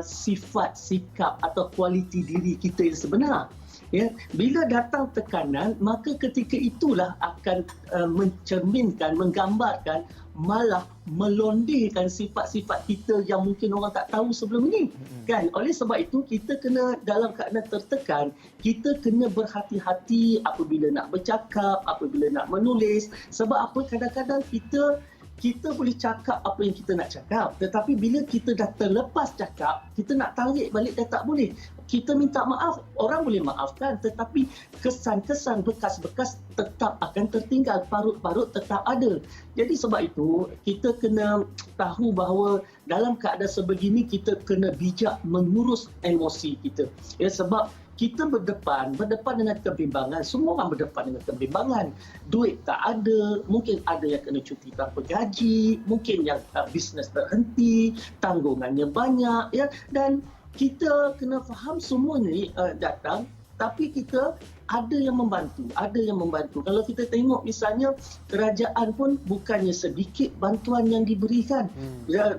sifat, sikap atau kualiti diri kita yang sebenar. Ya, bila datang tekanan, maka ketika itulah akan mencerminkan, menggambarkan, malah melondirkan sifat-sifat kita yang mungkin orang tak tahu sebelum ini. Kan? Oleh sebab itu, kita kena dalam keadaan tertekan, kita kena berhati-hati apabila nak bercakap, apabila nak menulis. Sebab apa, kadang-kadang kita boleh cakap apa yang kita nak cakap, tetapi bila kita dah terlepas cakap, kita nak tarik balik dah tak boleh. Kita minta maaf, orang boleh maafkan, tetapi kesan-kesan, bekas-bekas tetap akan tertinggal, parut-parut tetap ada. Jadi sebab itu, kita kena tahu bahawa dalam keadaan sebegini, kita kena bijak mengurus emosi kita. Ya, sebab kita berdepan dengan kebimbangan. Semua orang berdepan dengan kebimbangan. Duit tak ada, mungkin ada yang kena cuti tanpa gaji, mungkin yang bisnes berhenti, tanggungannya banyak, ya. Dan kita kena faham semua ni datang, tapi kita ada yang membantu. Kalau kita tengok misalnya, kerajaan pun bukannya sedikit bantuan yang diberikan,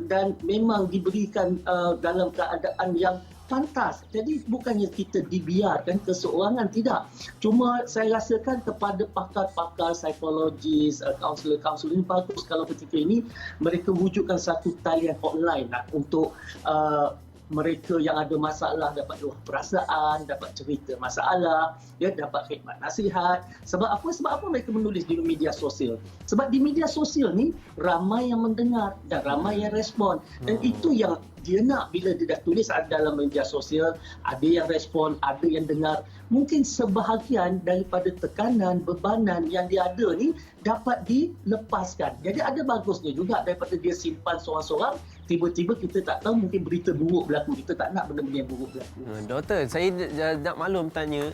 dan memang diberikan dalam keadaan yang pantas. Jadi bukannya kita dibiarkan keseorangan, tidak. Cuma saya rasakan kepada pakar-pakar psikologis, kaunselor-kaunselor ini bagus kalau ketika ini mereka wujudkan satu talian hotline untuk mereka yang ada masalah dapat luah perasaan, dapat cerita masalah, ya, dapat khidmat nasihat. Sebab apa mereka menulis di media sosial? Sebab di media sosial ni ramai yang mendengar dan ramai yang respon. Dan itu yang dia nak. Bila dia dah tulis dalam media sosial, ada yang respon, ada yang dengar. Mungkin sebahagian daripada tekanan, bebanan yang dia ada ni dapat dilepaskan. Jadi ada bagusnya juga, daripada dia simpan seorang-seorang, tiba-tiba kita tak tahu, mungkin berita buruk berlaku. Kita tak nak benda-benda yang buruk berlaku. Doktor, saya nak maklum tanya,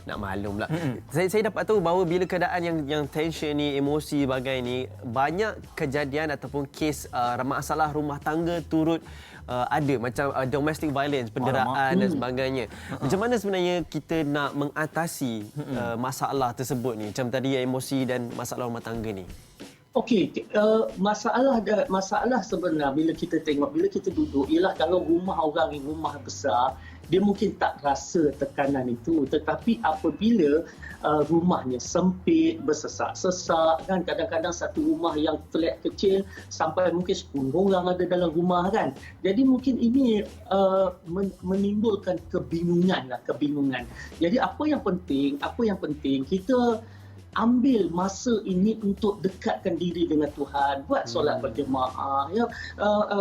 nak maklum pula. Saya dapat tahu bahawa bila keadaan yang tension ni, emosi bagai ni, banyak kejadian ataupun kes masalah rumah tangga turut ada, macam domestic violence, penderaan dan sebagainya. Macam mana sebenarnya kita nak mengatasi masalah tersebut ni, macam tadi emosi dan masalah rumah tangga ni? Okey, masalah sebenar bila kita tengok, bila kita duduk, ialah kalau rumah orang ni rumah besar, dia mungkin tak rasa tekanan itu. Tetapi apabila rumahnya sempit, bersesak-sesak, kan, kadang-kadang satu rumah yang flat kecil sampai mungkin 10 orang ada dalam rumah, kan. Jadi mungkin ini menimbulkan kebingungan. Jadi apa yang penting kita ambil masa ini untuk dekatkan diri dengan Tuhan, buat solat berjemaah, ya,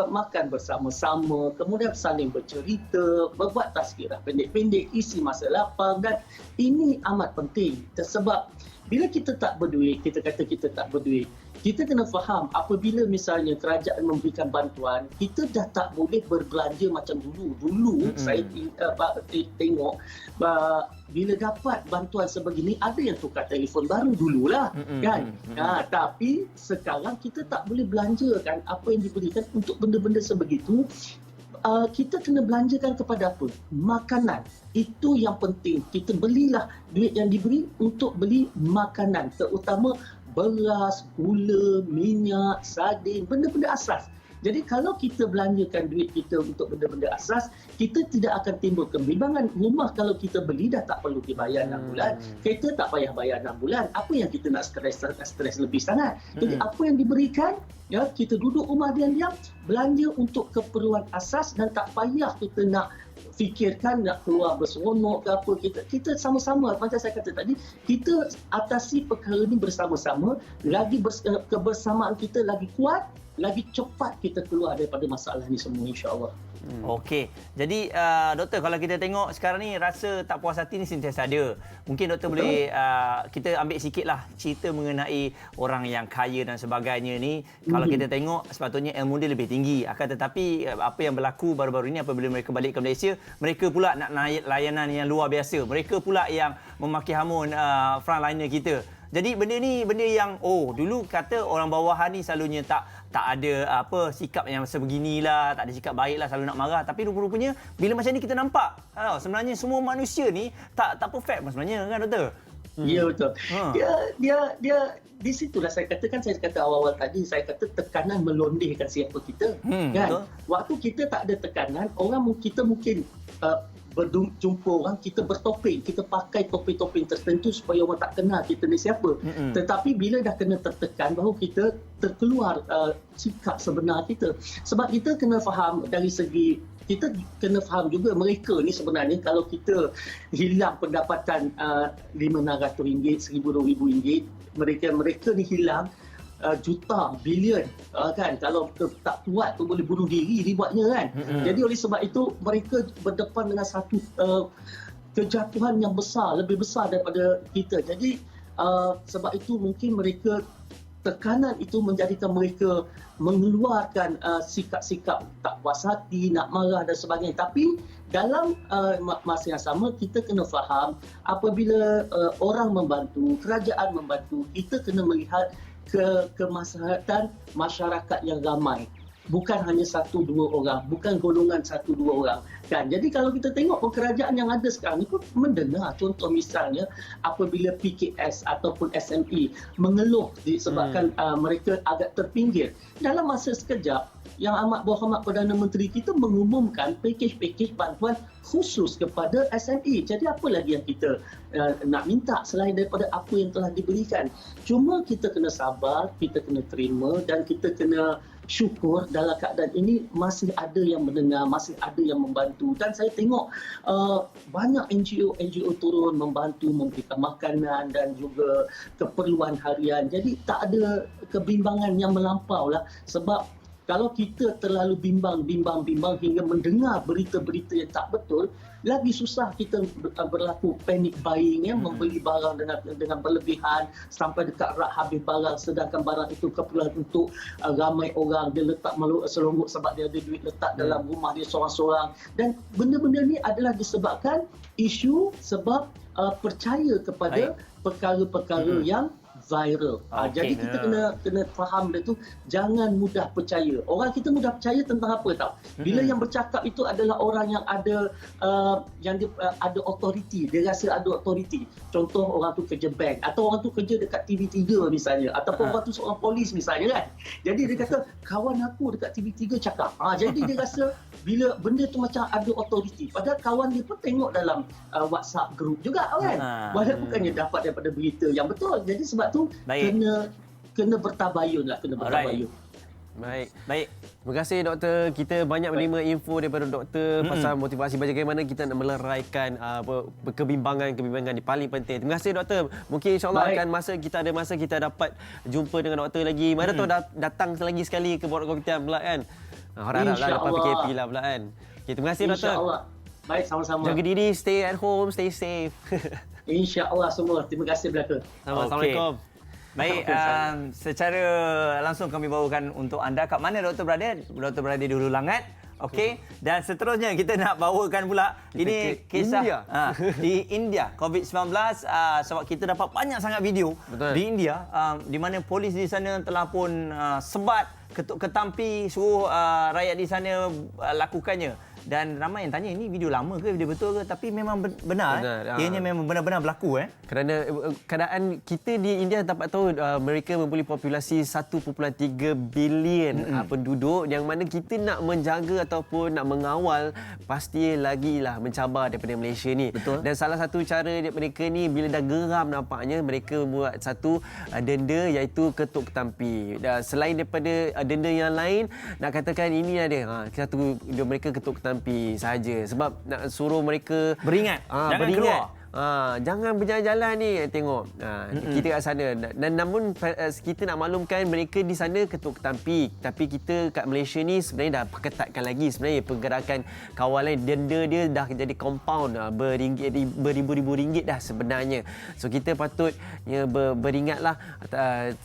makan bersama-sama, kemudian saling bercerita, berbuat tazkirah pendek-pendek, isi masa lapang. Dan ini amat penting, sebab bila kita tak berduit, kita kata kita tak berduit, kita kena faham apabila misalnya kerajaan memberikan bantuan, kita dah tak boleh berbelanja macam dulu. Saya tengok bila dapat bantuan sebegini, ada yang tukar telefon baru dululah, kan. Tapi sekarang kita tak boleh belanjakan apa yang diberikan untuk benda-benda sebegitu. Kita kena belanjakan kepada apa? Makanan. Itu yang penting. Kita belilah duit yang diberi untuk beli makanan, terutama beras, gula, minyak, sardin, benda-benda asas. Jadi kalau kita belanjakan duit kita untuk benda-benda asas, kita tidak akan timbul kebimbangan. Rumah kalau kita beli dah tak perlu dibayar 6 bulan. Kereta tak payah bayar 6 bulan. Apa yang kita nak stres lebih sangat? Jadi apa yang diberikan, ya, kita duduk rumah diam-diam, belanja untuk keperluan asas dan tak payah kita nak fikirkan nak keluar berseronok ke apa, kita sama-sama macam saya kata tadi, kita atasi perkara ni bersama-sama, lagi kebersamaan kita lagi kuat, lagi cepat kita keluar daripada masalah ni semua, insya-Allah. Okey. Jadi doktor, kalau kita tengok sekarang ni rasa tak puas hati ni sentiasa ada. Mungkin doktor boleh kita ambil sikitlah cerita mengenai orang yang kaya dan sebagainya ni. Kalau kita tengok sepatutnya ilmu dia lebih tinggi. Akan tetapi apa yang berlaku baru-baru ini apabila mereka balik ke Malaysia, mereka pula nak layanan yang luar biasa. Mereka pula yang memaki hamun frontliner kita. Jadi benda ni benda yang dulu kata orang bawahan ni selalunya tak ada sikap yang sebeginilah, tak ada sikap baiklah, selalu nak marah, tapi rupa-rupanya bila macam ni kita nampak sebenarnya semua manusia ni tak perfect sebenarnya, kan doktor? Ya, betul. Dia di situlah saya kata awal-awal tadi, saya kata tekanan melondehkan siapa kita, kan? Betul. Waktu kita tak ada tekanan, kita mungkin berjumpa orang, kita bertopeng, kita pakai topeng-topeng tertentu supaya orang tak kenal kita ni siapa. Tetapi bila dah kena tertekan, baru kita terkeluar sikap sebenar kita. Sebab kita kena faham dari segi, kita kena faham juga mereka ni sebenarnya kalau kita hilang pendapatan RM500, RM1,000, RM2,000, mereka ni hilang juta, bilion, kan? Kalau tak kuat tu boleh bunuh diri dibuatnya, kan? Jadi oleh sebab itu mereka berdepan dengan satu kejatuhan yang besar, lebih besar daripada kita. Jadi sebab itu mungkin mereka, tekanan itu menjadikan mereka mengeluarkan sikap-sikap tak puas hati, nak marah dan sebagainya. Tapi dalam masa yang sama, kita kena faham apabila orang membantu, kerajaan membantu, kita kena melihat kemaslahatan masyarakat yang ramai. Bukan hanya 1-2 orang, bukan golongan 1-2 orang, kan? Jadi kalau kita tengok kerajaan yang ada sekarang ni pun mendengar, contoh misalnya apabila PKS ataupun SME mengeluh disebabkan mereka agak terpinggir, dalam masa sekejap Yang Amat Berhormat Perdana Menteri kita mengumumkan pakej-pakej bantuan khusus kepada SME. Jadi apa lagi yang kita nak minta selain daripada apa yang telah diberikan? Cuma kita kena sabar, kita kena terima dan kita kena syukur dalam keadaan ini masih ada yang mendengar, masih ada yang membantu. Dan saya tengok banyak NGO turun membantu, memberikan makanan dan juga keperluan harian. Jadi tak ada kebimbangan yang melampau lah. Sebab kalau kita terlalu bimbang hingga mendengar berita-berita yang tak betul, lagi susah kita berlaku panic buying, membeli barang dengan berlebihan sampai dekat rak habis barang, sedangkan barang itu keperluan untuk ramai orang. Dia letak selonggok sebab dia ada duit letak dalam rumah dia seorang-seorang. Dan benda-benda ni adalah disebabkan isu sebab percaya kepada perkara-perkara yang viral. Jadi kita kena faham benda tu, jangan mudah percaya. Orang kita mudah percaya tentang apa tahu? Bila yang bercakap itu adalah orang yang ada ada authority, dia rasa ada authority. Contoh orang tu kerja bank atau orang tu kerja dekat TV3 misalnya, ataupun orang tu seorang polis misalnya, kan. Jadi dia kata kawan aku dekat TV3 cakap. Jadi dia rasa bila benda tu macam ada authority. Padahal kawan dia pun tengok dalam WhatsApp group juga, kan. Bukannya dapat daripada berita yang betul. Jadi sebab tu kena bertabayun lah, kena bertabayun. Baik. Terima kasih doktor. Kita banyak menerima info daripada doktor pasal motivasi bagaimana kita nak meleraikan kebimbangan ni, paling penting. Terima kasih doktor. Mungkin insya-Allah akan masa kita dapat jumpa dengan doktor lagi. Mana tahu datang lagi sekali ke Borak Kopitiam pula, kan. Harap-haraplah lepas PKP lah pula, kan. Okay, terima kasih doktor. InsyaAllah. Baik, sama-sama. Jaga diri, stay at home, stay safe. InsyaAllah semua. Terima kasih belaka. Assalamualaikum. Baik, secara langsung kami bawakan untuk anda. Kat mana doktor berada? Doktor berada di Hulu Langat. Okey, dan seterusnya kita nak bawakan pula ini kisah India. Di India, COVID-19, sebab kita dapat banyak sangat video di India di mana polis di sana telah pun sebat, ketuk ketampi, suruh rakyat di sana lakukannya. Dan ramai yang tanya, ini video lama ke, video betul ke? Tapi memang benar. Ianya memang benar-benar berlaku. Kerana keadaan kita di India dapat tahu mereka mempunyai populasi 1.3 bilion penduduk, yang mana kita nak menjaga ataupun nak mengawal pasti lagilah mencabar daripada Malaysia ni. Betul. Dan salah satu cara mereka ni bila dah geram nampaknya, mereka buat satu denda iaitu ketuk ketampi. Dan selain daripada denda yang lain, nak katakan ini ada satu mereka ketuk ketampi ketampi saja. Sebab nak suruh mereka Beringat. Jangan beringat. keluar. Jangan berjalan-jalan ni, tengok. Kita kat sana. Dan namun kita nak maklumkan mereka di sana ketuk ketampi. Tapi kita kat Malaysia ni sebenarnya dah ketatkan lagi. Sebenarnya pergerakan kawalan denda dia dah jadi compound beribu-ribu ringgit dah sebenarnya. So kita patut beringatlah.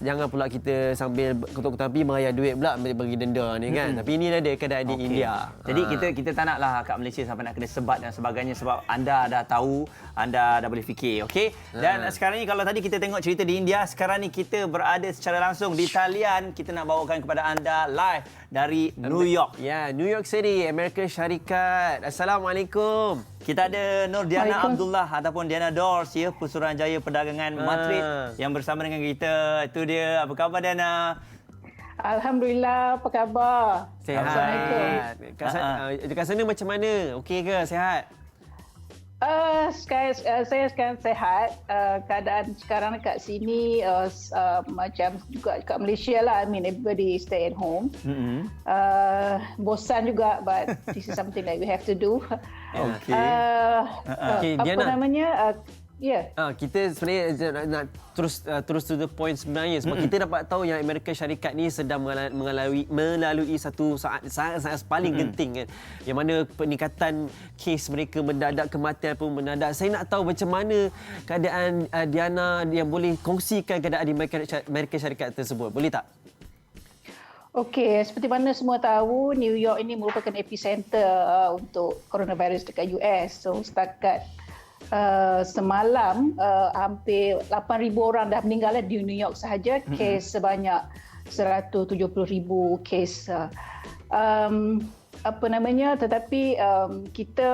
Jangan pula kita sambil ketuk ketampi bayar duit pula bagi denda ni kan. Tapi ini dah ada keadaan di India. Jadi kita tak naklah kat Malaysia sampai nak kena sebat dan sebagainya sebab anda dah tahu, anda dah boleh fikir, okey? Dan sekarang ni kalau tadi kita tengok cerita di India, sekarang ni kita berada secara langsung di talian. Kita nak bawakan kepada anda live dari New York. Ya, New York City, Amerika Syarikat. Assalamualaikum. Kita ada Nur Diana Abdullah ataupun Diana Dors, ya, Pusuruhanjaya Perdagangan Madrid yang bersama dengan kita. Itu dia. Apa khabar Diana? Alhamdulillah, apa khabar? Sihat. Assalamualaikum. Dekat sana macam mana? Okey ke? Sihat? Saya sekarang sehat. Keadaan sekarang kat sini macam juga kat Malaysia lah. I mean, everybody stay at home. Bosan juga, but this is something that we have to do. Okay, apa Diana. namanya? Kita sebenarnya nak terus to the point sebenarnya sebab kita dapat tahu yang Amerika Syarikat ni sedang melalui satu saat paling genting kan, yang mana peningkatan kes mereka mendadak, kematian pun mendadak. Saya nak tahu macam mana keadaan Diana yang boleh kongsikan keadaan di Amerika Syarikat tersebut. Boleh tak? Okey, seperti mana semua tahu, New York ini merupakan epicenter untuk coronavirus dekat US. So setakat semalam hampir 8,000 orang dah meninggal di New York sahaja. Kes sebanyak 170,000 kes. Tetapi kita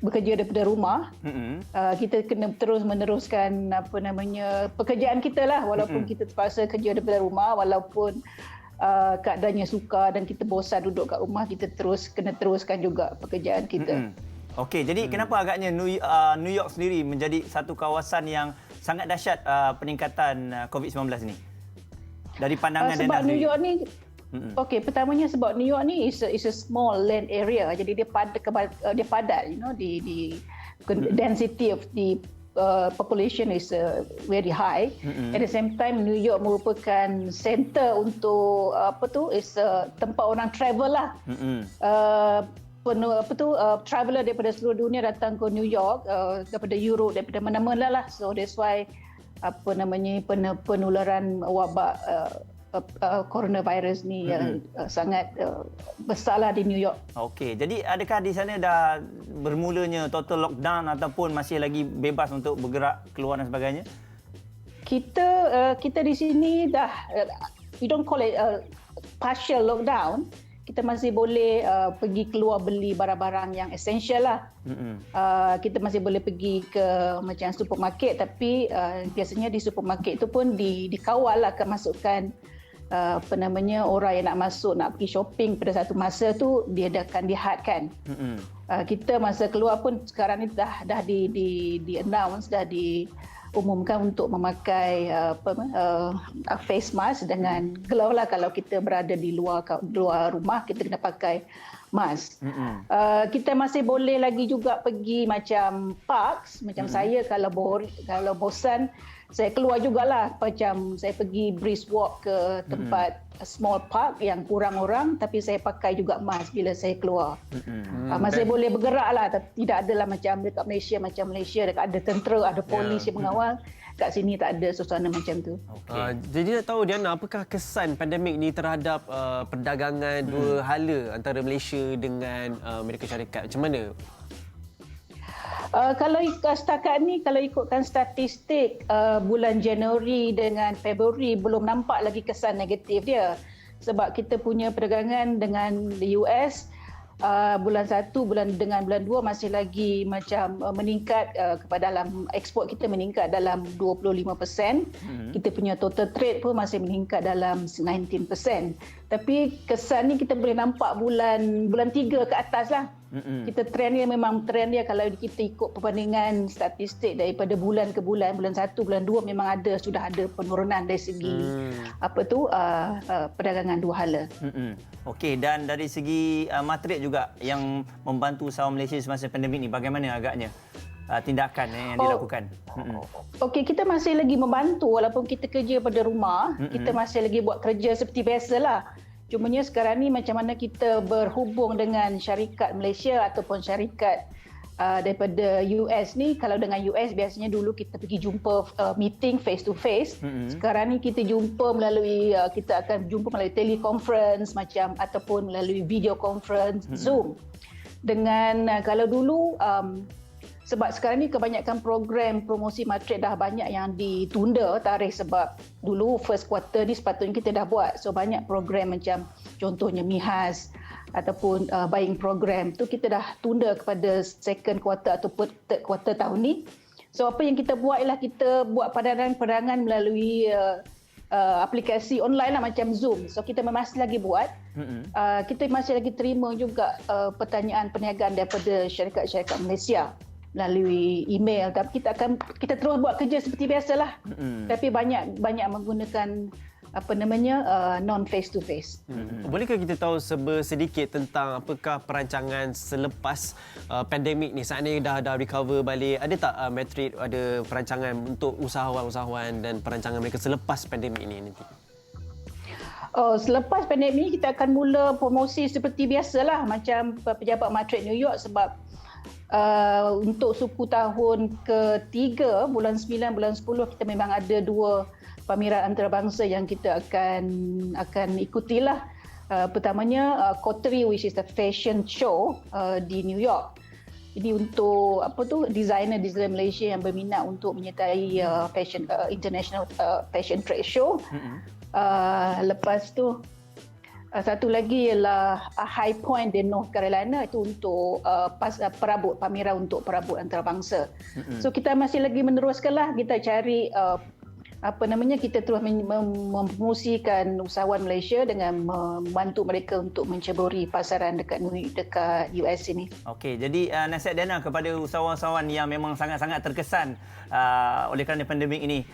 bekerja daripada rumah. Kita kena terus meneruskan pekerjaan kita lah, walaupun kita terpaksa kerja daripada rumah, walaupun keadaannya sukar dan kita bosan duduk kat rumah, kita kena teruskan juga pekerjaan kita. Okey, jadi kenapa agaknya New York sendiri menjadi satu kawasan yang sangat dahsyat peningkatan COVID-19 ni? Dari pandangan sebab New York ni pertamanya sebab New York ni is a small land area, jadi dia padat, di density of the population is very high. At the same time, New York merupakan center untuk tempat orang travel lah. Traveller daripada seluruh dunia datang ke New York, daripada Europe, daripada mana-mana lah. So that's why penularan wabak coronavirus ni sangat besarlah di New York. Okey, jadi adakah di sana dah bermulanya total lockdown ataupun masih lagi bebas untuk bergerak keluar dan sebagainya? Kita di sini dah, we don't call it partial lockdown. Kita masih boleh pergi keluar beli barang-barang yang essential lah. Kita masih boleh pergi ke macam supermarket, tapi biasanya di supermarket tu pun dikawal lah kemasukan orang yang nak masuk, nak pergi shopping pada satu masa tu, dia akan dihadkan. Kita masa keluar pun sekarang ni dah di-announce, dah diumumkan untuk memakai face mask dengan glove lah. Kalau kita berada di luar rumah, kita kena pakai mask. Kita masih boleh lagi juga pergi macam parks, macam saya kalau bosan, saya keluar jugalah, macam saya pergi brisk walk ke tempat small park yang kurang orang, tapi saya pakai juga mask bila saya keluar. Masih boleh bergerak lah, tidak adalah macam dekat Malaysia, ada tentera, ada polis yang mengawal. Kat sini tak ada suasana macam tu. Jadi nak tahu Diana, apakah kesan pandemik ni terhadap perdagangan dua hala antara Malaysia dengan Amerika Syarikat? Macam mana? Kalau setakat ni, kalau ikutkan statistik bulan Januari dengan Februari, belum nampak lagi kesan negatif dia. Sebab kita punya perdagangan dengan US, bulan 1 dengan bulan 2 masih lagi macam meningkat, kepada dalam ekspor kita meningkat dalam 25%. Kita punya total trade pun masih meningkat dalam 19%. Tapi kesan ni kita boleh nampak bulan 3 ke atas lah. Kita trend dia memang trend dia kalau kita ikut perbandingan statistik daripada bulan ke bulan 1, bulan 2 memang sudah ada penurunan dari segi perdagangan dua hala. Okey, dan dari segi matrik juga yang membantu usahawan Malaysia semasa pandemik ni, bagaimana agaknya tindakan yang dilakukan? Okey, kita masih lagi membantu walaupun kita kerja pada rumah, kita masih lagi buat kerja seperti biasalah. Cumanya sekarang ni macam mana kita berhubung dengan syarikat Malaysia ataupun syarikat daripada US ni. Kalau dengan US biasanya dulu kita pergi jumpa meeting face to face. Sekarang ni kita jumpa melalui kita akan jumpa melalui teleconference macam ataupun melalui video conference Zoom. Dengan kalau dulu sebab sekarang ni kebanyakan program promosi matrik dah banyak yang ditunda tarikh sebab dulu first quarter ni sepatutnya kita dah buat. So banyak program macam contohnya MIHAS ataupun buying program tu kita dah tunda kepada second quarter ataupun third quarter tahun ni. So apa yang kita buat ialah kita buat padanan-padanan melalui aplikasi online lah macam Zoom. So kita masih lagi buat. Kita masih lagi terima juga pertanyaan perniagaan daripada syarikat-syarikat Malaysia melalui email, tapi kita terus buat kerja seperti biasalah. Tapi banyak menggunakan non face to face. Bolehkah kita tahu sedikit tentang apakah perancangan selepas pandemik ni? Saat ni dah recover balik. Ada tak matrik, ada perancangan untuk usahawan-usahawan dan perancangan mereka selepas pandemik ni nanti? Selepas pandemik ni kita akan mula promosi seperti biasalah macam pejabat matrik New York sebab untuk suku tahun ke-3 bulan 9 bulan 10 kita memang ada 2 pameran antarabangsa yang kita akan ikutilah. Pertamanya Coterie which is the fashion show di New York. Ini untuk designer Malaysia yang berminat untuk menyertai fashion international fashion trade show. Lepas tu satu lagi ialah High Point di North Carolina, itu untuk pameran untuk perabot antarabangsa. So kita masih lagi meneruskanlah, kita cari kita terus mempromosikan usahawan Malaysia dengan membantu mereka untuk menceburi pasaran dekat US ini. Okey, jadi nasihat Diana kepada usahawan-usahawan yang memang sangat-sangat terkesan oleh kerana pandemik ini,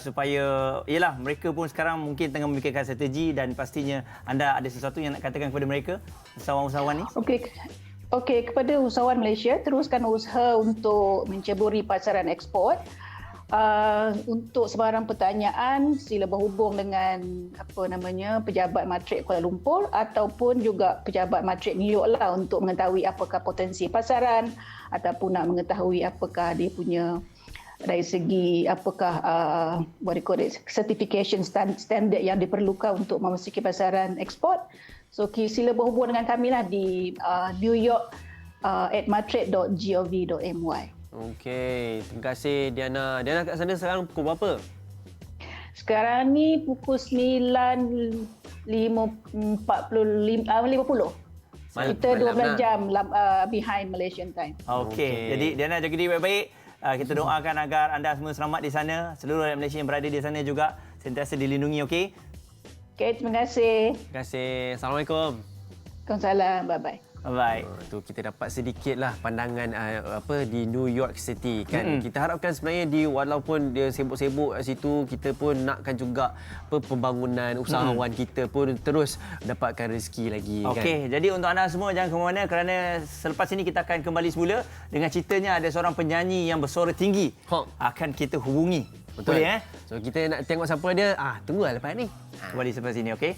supaya mereka pun sekarang mungkin tengah memikirkan strategi dan pastinya anda ada sesuatu yang nak katakan kepada mereka, usahawan-usahawan ni? Okey, kepada usahawan Malaysia, teruskan usaha untuk menceburi pasaran ekspor. Untuk sebarang pertanyaan sila berhubung dengan pejabat matrik Kuala Lumpur ataupun juga pejabat matrik New York lah untuk mengetahui apakah potensi pasaran ataupun nak mengetahui apakah dia punya dari segi apakah certification standard yang diperlukan untuk memasuki pasaran ekspor. So sila berhubung dengan kami lah di New York @matrik.gov.my. Okey, terima kasih Diana. Diana kat sana sekarang pukul berapa? Sekarang ni pukul 9.50. Kita 12 jam behind Malaysian time. Okey, jadi Diana jaga diri baik-baik. Kita doakan agar anda semua selamat di sana. Seluruh rakyat Malaysia yang berada di sana juga sentiasa dilindungi, okey? Okey, terima kasih. Terima kasih. Assalamualaikum. Waalaikumsalam. Bye-bye. Bye. Tu kita dapat sedikitlah pandangan di New York City kan. Kita harapkan sebenarnya walaupun dia sibuk-sibuk situ, kita pun nakkan juga pembangunan usahawan kita pun terus dapatkan rezeki lagi kan. Okey, jadi untuk anda semua jangan ke mana-mana kerana selepas ini kita akan kembali semula dengan ceritanya ada seorang penyanyi yang bersuara tinggi akan kita hubungi. Betul. Boleh So kita nak tengok siapa dia. Tunggulah lepas ni. Kembali selepas ini, okey?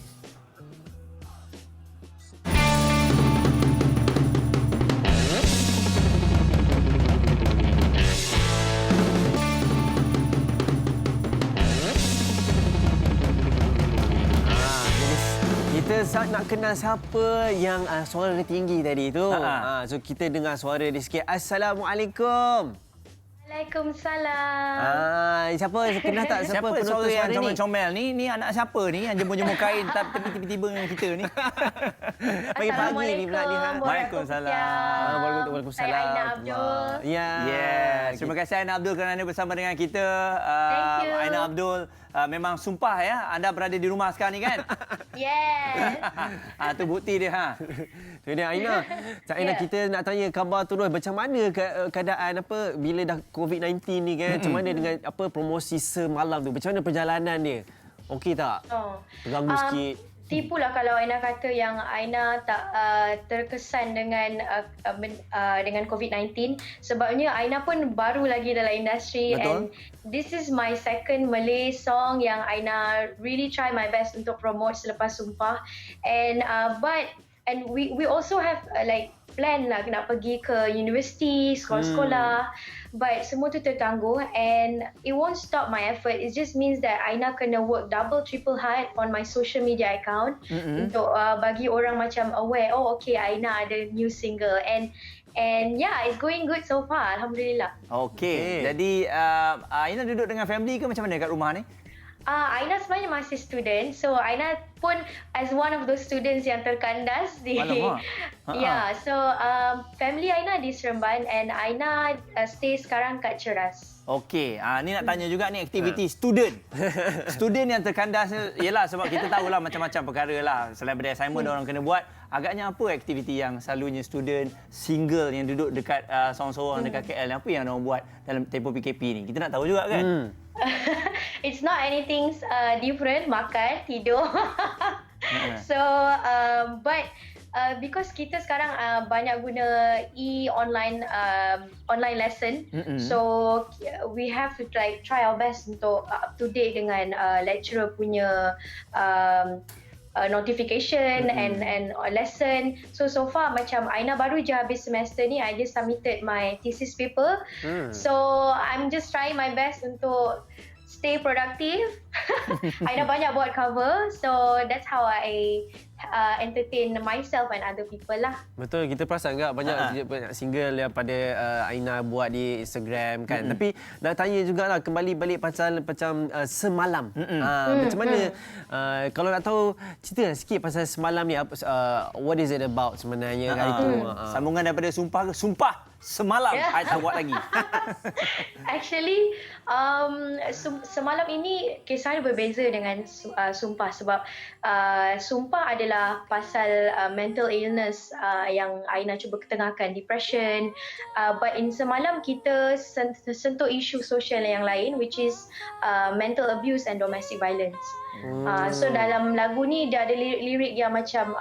Kita nak kenal siapa yang suara dia tinggi tadi tu. So kita dengar suara dia sikit. Assalamualaikum. Waalaikumsalam. Siapa kenal tak siapa suara yang comel-comel ni? Ni anak siapa ni yang jemur-jemur kain tapi tiba-tiba dengan kita ni? Pagi-pagi ni pula ni. Waalaikumsalam. Waalaikumsalam. Saya Aina Abdul. Ya. Terima kasih Aina Abdul kerana bersama dengan kita. Thank you. Aina Abdul. Memang sumpah ya anda berada di rumah sekarang ni kan? Yes. Tu bukti dia ha. Tu dia Aina. Cak Aina, Ya. kita nak tanya khabar terus macam mana keadaan bila dah COVID-19 ni kan? Macam mana dengan promosi semalam tu? Macam mana perjalanan dia? Okey tak? Oh. Terganggu sikit. Tipulah kalau Aina kata yang Aina tak terkesan dengan COVID-19, sebabnya Aina pun baru lagi dalam industri. Betul. And this is my second Malay song yang Aina really try my best untuk promote selepas Sumpah. And we also have plan lah nak pergi ke universiti, sekolah-sekolah. But semua tu terganggu and it won't stop my effort. It just means that Aina kena work double, triple hard on my social media account untuk bagi orang macam aware, oh okay, Aina ada new single. And yeah, it's going good so far. Alhamdulillah. Okey. Jadi Aina duduk dengan family ke macam mana kat rumah ni? Aina sebenarnya masih student. So Aina pun as one of those students yang terkandas di Alamak. yeah, so family Aina di Seremban and Aina stay sekarang kat Ceras. Okey, ni nak tanya juga ni aktiviti student. Student yang terkandas ialah sebab kita tahulah macam-macam perkara lah. Selain daripada assignment orang kena buat, agaknya apa aktiviti yang selalunya student single yang duduk dekat sorang-sorang dekat KL, apa yang orang buat dalam tempoh PKP ni? Kita nak tahu juga kan? It's not anything different, makan, tidur. So, but because kita sekarang banyak guna online lesson, so we have to try our best untuk up to date dengan lecturer punya notification and lesson. So far macam Aina baru je habis semester ni, I just submitted my thesis paper. So I'm just trying my best untuk stay productive. Aina banyak buat cover, so that's how I entertain myself and other people lah. Betul, kita perasan enggak banyak single daripada Aina buat di Instagram kan. Tapi nak tanya jugalah kembali balik pasal macam semalam. Macam mana kalau nak tahu cerita sikit pasal semalam ni, what is it about sebenarnya hari tu? Sambungan daripada Sumpah ke Sumpah Semalam. I tak buat lagi. Actually, semalam ini kisahnya berbeza dengan Sumpah sebab Sumpah adalah pasal mental illness yang Aina cuba ketengahkan, depression. But in Semalam kita sentuh isu sosial yang lain, which is mental abuse and domestic violence. So dalam lagu ni dia ada lirik yang macam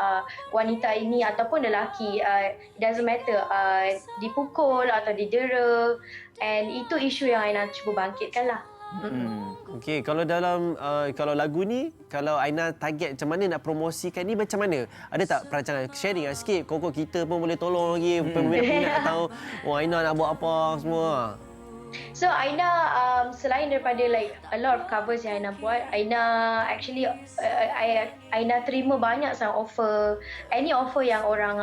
wanita ini ataupun lelaki, doesn't matter, dipukul atau didera, and itu isu yang Aina cuba bangkitkan lah. Okey, kalau dalam kalau lagu ni, kalau Aina target macam mana nak promosikan ni, macam mana? Ada tak perancangan? Sharing lah sikit, koko kita pun boleh tolong lagi peminat-peminat tahu Aina nak buat apa semua. So Aina selain daripada a lot of covers yang Aina buat, Aina actually Aina terima banyak sangat offer, any offer yang orang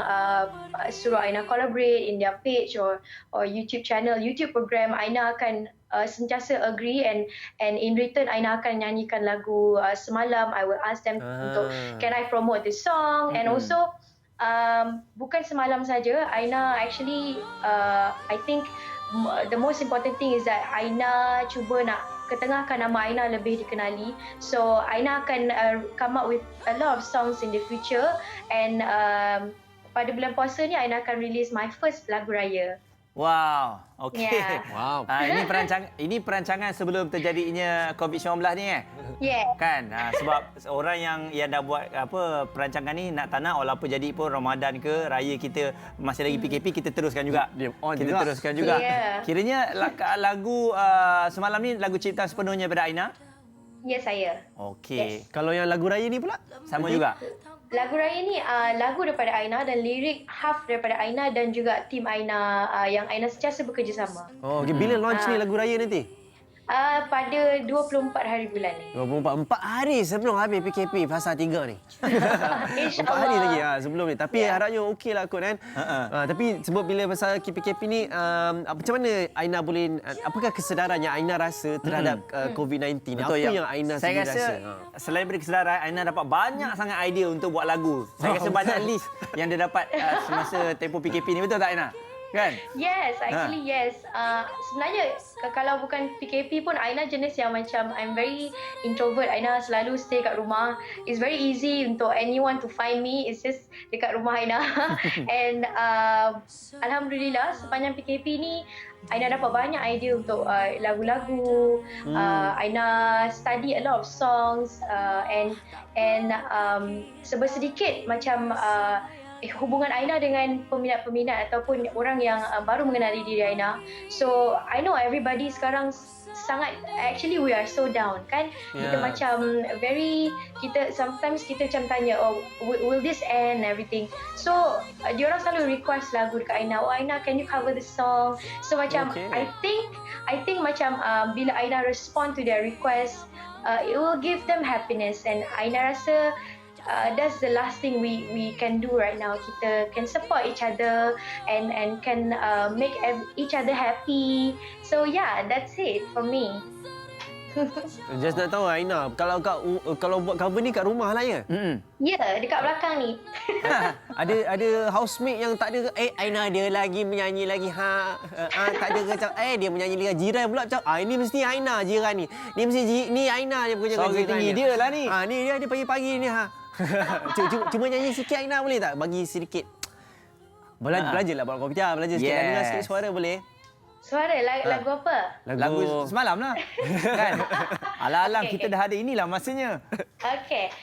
suruh Aina collaborate in their page or YouTube channel, YouTube program, Aina akan sentiasa agree and in return Aina akan nyanyikan lagu Semalam. I will ask them untuk can I promote this song, and also bukan Semalam saja, Aina actually I think the most important thing is that Aina cuba nak ketengahkan nama Aina lebih dikenali. So Aina akan come up with a lot of songs in the future, and pada bulan puasa ni Aina akan release my first lagu raya. Wow, okey. Yeah. Wow. Ini perancangan sebelum terjadinya COVID-19 ni Yeah. Kan? Sebab orang yang dah buat perancangan ni nak tak nak walaupun jadi pun Ramadan ke raya kita masih lagi PKP, kita teruskan juga. Kita teruskan juga. Yeah. Kiranya lagu Semalam ni lagu ciptaan sepenuhnya daripada Aina? Ya, saya. Okey. Kalau yang lagu raya ni pula? Sama juga. Lagu raya ni lagu daripada Aina dan lirik half daripada Aina dan juga tim Aina yang Aina sentiasa bekerjasama. Oh, okay. Bila launch ni lagu raya nanti? Pada 24 hari bulan ni. 24 hari sebelum habis PKP fasa 3 ni. 4 hari lagi sebelum ni. Tapi harapnya okeylah kot kan. Tapi sebab bila pasal PKP ni, macam mana Aina boleh, apakah kesedaran yang Aina rasa terhadap COVID-19? Betul, apa yang Aina saya sendiri rasa? Selain daripada kesedaran, Aina dapat banyak sangat idea untuk buat lagu. Saya rasa banyak list yang dia dapat semasa tempoh PKP ni. Betul tak Aina? Kan? Yes, actually yes. Sebenarnya kalau bukan PKP pun Aina jenis yang macam I'm very introvert. Aina selalu stay kat rumah. It's very easy untuk anyone to find me. It's just dekat rumah Aina. And alhamdulillah sepanjang PKP ni Aina dapat banyak idea untuk lagu-lagu. Aina study a lot of songs and sedikit macam hubungan Aina dengan peminat-peminat ataupun orang yang baru mengenali diri Aina. So I know everybody sekarang sangat, actually we are so down kan. Kita macam sometimes kita macam tanya, oh will this end everything. So diorang selalu request lagu dekat Aina. Oh Aina, can you cover the song? So macam I think macam bila Aina respond to their request, it will give them happiness, and Aina rasa that's the last thing we can do right now. Kita can support each other and can make each other happy. So yeah, that's it for me. Just nak tahu Aina, kalau buat cover ni kat rumah lah ya? Ya, dekat belakang ni. Ada housemate yang tak ada, Aina dia lagi menyanyi lagi, tak ada macam, dia menyanyi dengan jiran pula macam, ini mesti Aina jiran ni. Ni mesti ni Aina dia bekerja dengan jiran tinggi dia lah ni. Ni dia pagi-pagi ni Cuma nyanyi sikit Aina boleh tak? Bagi sedikit. Belajarlah buat kopitiam, belajar sikit. Dengar sikit suara boleh? Suara lagu apa? Lagu semalam lah. Kan? Alang-alang kita dah ada, inilah masanya. Okay.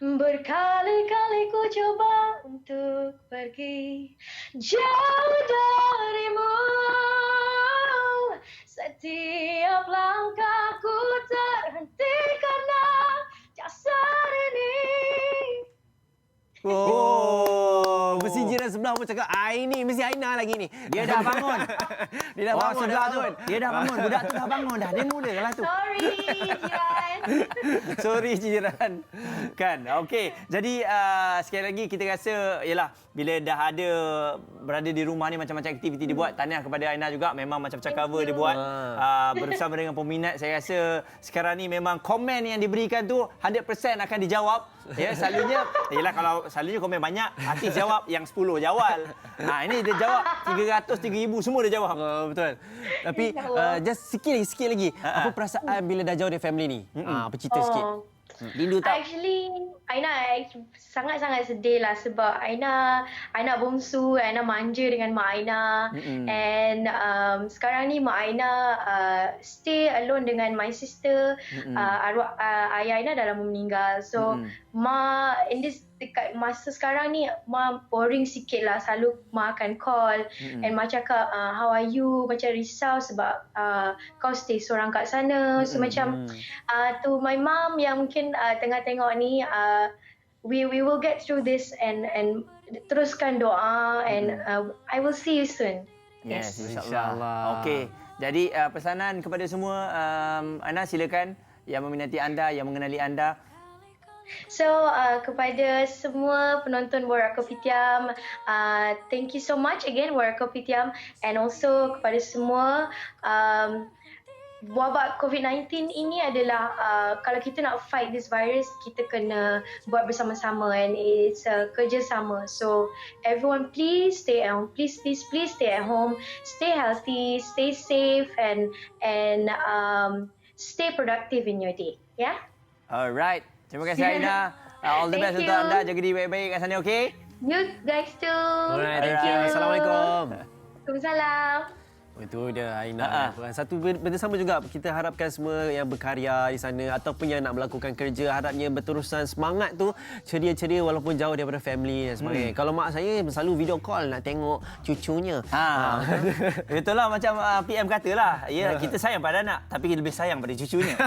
Berkali-kali ku coba untuk pergi jauh darimu. Setiap langkahku terhenti karena jasad ini. Mesti jiran sebelah pun cakap, ini mesti Aina lagi ni. Dia dah bangun. Dia dah bangun. Sebelah tu. Dia dah bangun. Budak tu dah bangun dah. Dia muda lah tu. Sorry jiran. Kan? Okey. Jadi sekali lagi kita rasa yalah bila dah ada berada di rumah ni macam-macam aktiviti dibuat. Tahniah kepada Aina juga, memang macam-macam cover dia buat bersama dengan peminat. Saya rasa sekarang ni memang komen yang diberikan tu 100% akan dijawab. Ya, selalunya yalah kalau selalunya komen banyak, artis jawab yang 10 jawab. Ini dia jawab 300-3,000 semua dia jawab. Betul. Tapi just sikit lagi. Apa perasaan bila dah jauh dari family ni? Apa cerita sikit? Rindu tak? Actually, Aina sangat-sangat sedih lah sebab Aina anak bongsu, Aina manja dengan mak Aina. And sekarang ni mak Aina stay alone dengan my sister. Arwah ayah Aina dah lama meninggal. So, mak dekat masa sekarang ni mak boring sikit lah. Selalu mak akan call and mak cakap how are you, macam risau sebab kau stay seorang kat sana. So macam to my mom yang mungkin tengah tengok ni, we will get through this and teruskan doa and I will see you soon. Yes, insyaAllah. Okey, jadi pesanan kepada semua, Ana silakan yang meminati anda, yang mengenali anda. So kepada semua penonton Warga Kopitiam, thank you so much again Warga Kopitiam, and also kepada semua wabak COVID-19 ini adalah kalau kita nak fight this virus, kita kena buat bersama-sama and it's kerjasama. So everyone please stay at home, please stay at home, stay healthy, stay safe and stay productive in your day. Yeah. Alright. Terima kasih Aina. All the best untuk anda. Jaga diri baik-baik kat sana, okey? You guys too. Alright, thank you. Assalamualaikum. Waalaikumsalam. Itu dia Aina. Satu benda sama juga, kita harapkan semua yang berkarya di sana ataupun yang nak melakukan kerja, harapnya berterusan semangat tu, ceria-ceria walaupun jauh daripada family dan sebagainya. Kalau mak saya selalu video call nak tengok cucunya. Itulah macam PM katalah. Ya, kita sayang pada anak tapi lebih sayang pada cucunya.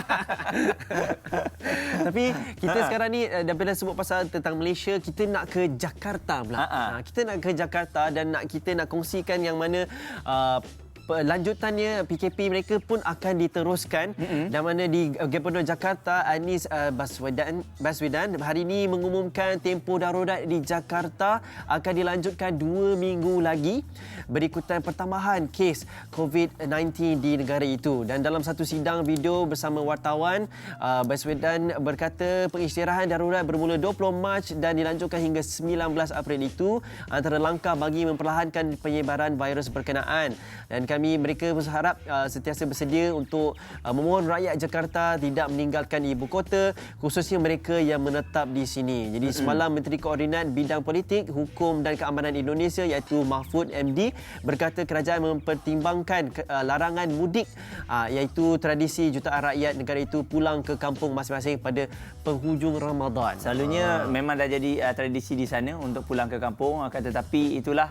Tapi kita sekarang ni daripada sebut pasal tentang Malaysia, kita nak ke Jakarta pula. Kita nak ke Jakarta dan kita nak kongsikan yang mana lanjutannya PKP mereka pun akan diteruskan dan mana di Gubernur Jakarta Anies Baswedan hari ini mengumumkan tempoh darurat di Jakarta akan dilanjutkan 2 minggu lagi berikutan pertambahan kes COVID-19 di negara itu. Dan dalam satu sidang video bersama wartawan, Baswedan berkata pengisytiharan darurat bermula 20 Mac dan dilanjutkan hingga 19 April itu antara langkah bagi memperlahankan penyebaran virus berkenaan. Dan mereka berharap sentiasa bersedia untuk memohon rakyat Jakarta tidak meninggalkan ibu kota, khususnya mereka yang menetap di sini. Jadi semalam Menteri Koordinat Bidang Politik, Hukum dan Keamanan Indonesia iaitu Mahfud MD berkata kerajaan mempertimbangkan larangan mudik iaitu tradisi jutaan rakyat negara itu pulang ke kampung masing-masing pada penghujung Ramadan. Selalunya memang dah jadi tradisi di sana untuk pulang ke kampung, akan tetapi itulah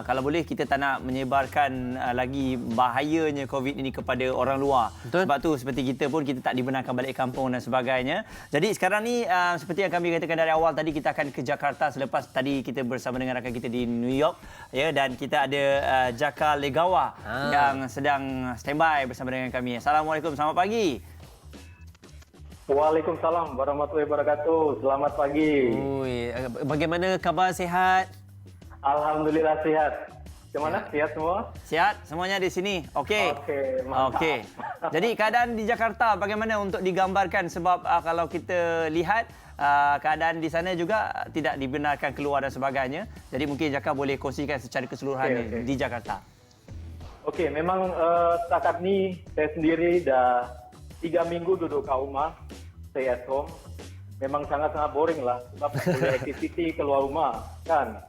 kalau boleh kita tak nak menyebarkan lagi bahayanya COVID ini kepada orang luar. Betul. Sebab tu seperti kita pun kita tak dibenarkan balik kampung dan sebagainya. Jadi sekarang ni seperti yang kami katakan dari awal tadi, kita akan ke Jakarta selepas tadi kita bersama dengan rakan kita di New York ya, dan kita ada Jaka Legawa yang sedang standby bersama dengan kami. Assalamualaikum, selamat pagi. Waalaikumsalam warahmatullahi wabarakatuh. Selamat pagi. Bagaimana khabar, sihat? Alhamdulillah sihat. Bagaimana? Sihat semua? Sihat semuanya di sini. Okey. Mantap. Okey. Jadi keadaan di Jakarta bagaimana untuk digambarkan, sebab kalau kita lihat keadaan di sana juga tidak dibenarkan keluar dan sebagainya. Jadi mungkin Jaka boleh kongsikan secara keseluruhan di Jakarta. Okey, memang setakat ni saya sendiri dah 3 minggu duduk kat rumah, stay at home. Memang sangat-sangat boring lah sebab boleh aktiviti keluar rumah kan.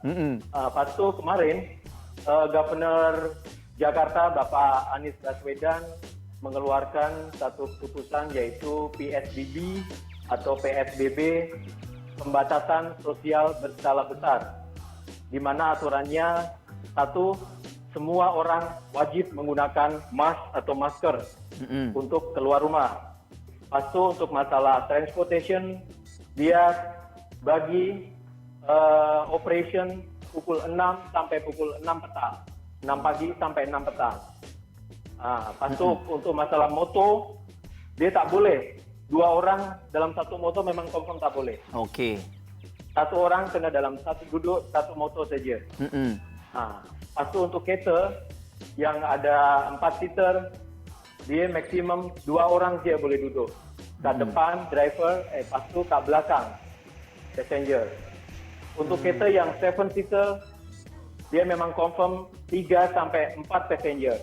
Lepas tu kemarin Governor Jakarta Bapak Anies Baswedan mengeluarkan satu keputusan iaitu PSBB atau PSBB, pembatasan sosial berskala besar, di mana aturannya satu, semua orang wajib menggunakan mask atau masker untuk keluar rumah. Lepas tu untuk masalah transportation, dia bagi operation pukul 6 sampai pukul 6 petang. 6 pagi sampai 6 petang. Lepas tu untuk masalah motor, dia tak boleh. 2 orang dalam satu motor memang confirm tak boleh. Okey. 1 orang kena dalam satu duduk, satu motor saja. Lepas tu untuk kereta yang ada 4 seater, dia maksimum 2 orang dia boleh duduk. Kat depan driver, lepas tu kat belakang passenger. Untuk kereta yang 7 seater, dia memang confirm 3 sampai 4 passenger.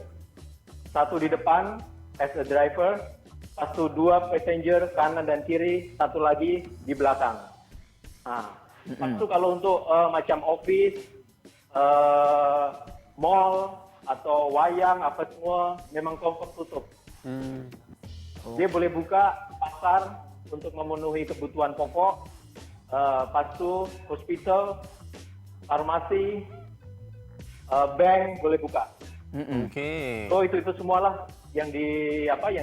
1 di depan as a driver, lepas tu 2 passenger kanan dan kiri, 1 lagi di belakang. Lepas tu kalau untuk macam office, mall atau wayang apa semua memang confirm tutup. Dia boleh buka pasar untuk memenuhi kebutuhan pokok. Lepas tu hospital, farmasi, bank boleh buka. Okey. So itu semualah yang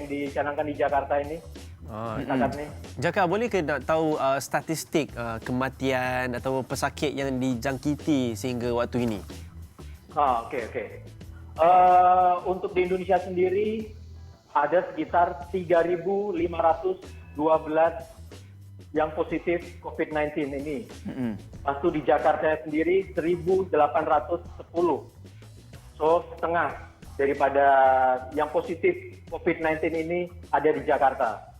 dicanangkan di Jakarta ini. Jaka, boleh ke nak tahu statistik kematian atau pesakit yang dijangkiti sehingga waktu ini? Okey. Untuk di Indonesia sendiri ada sekitar 3.512 yang positif COVID-19 ini. Lepas tu di Jakarta sendiri 1.810. So setengah daripada yang positif COVID-19 ini ada di Jakarta.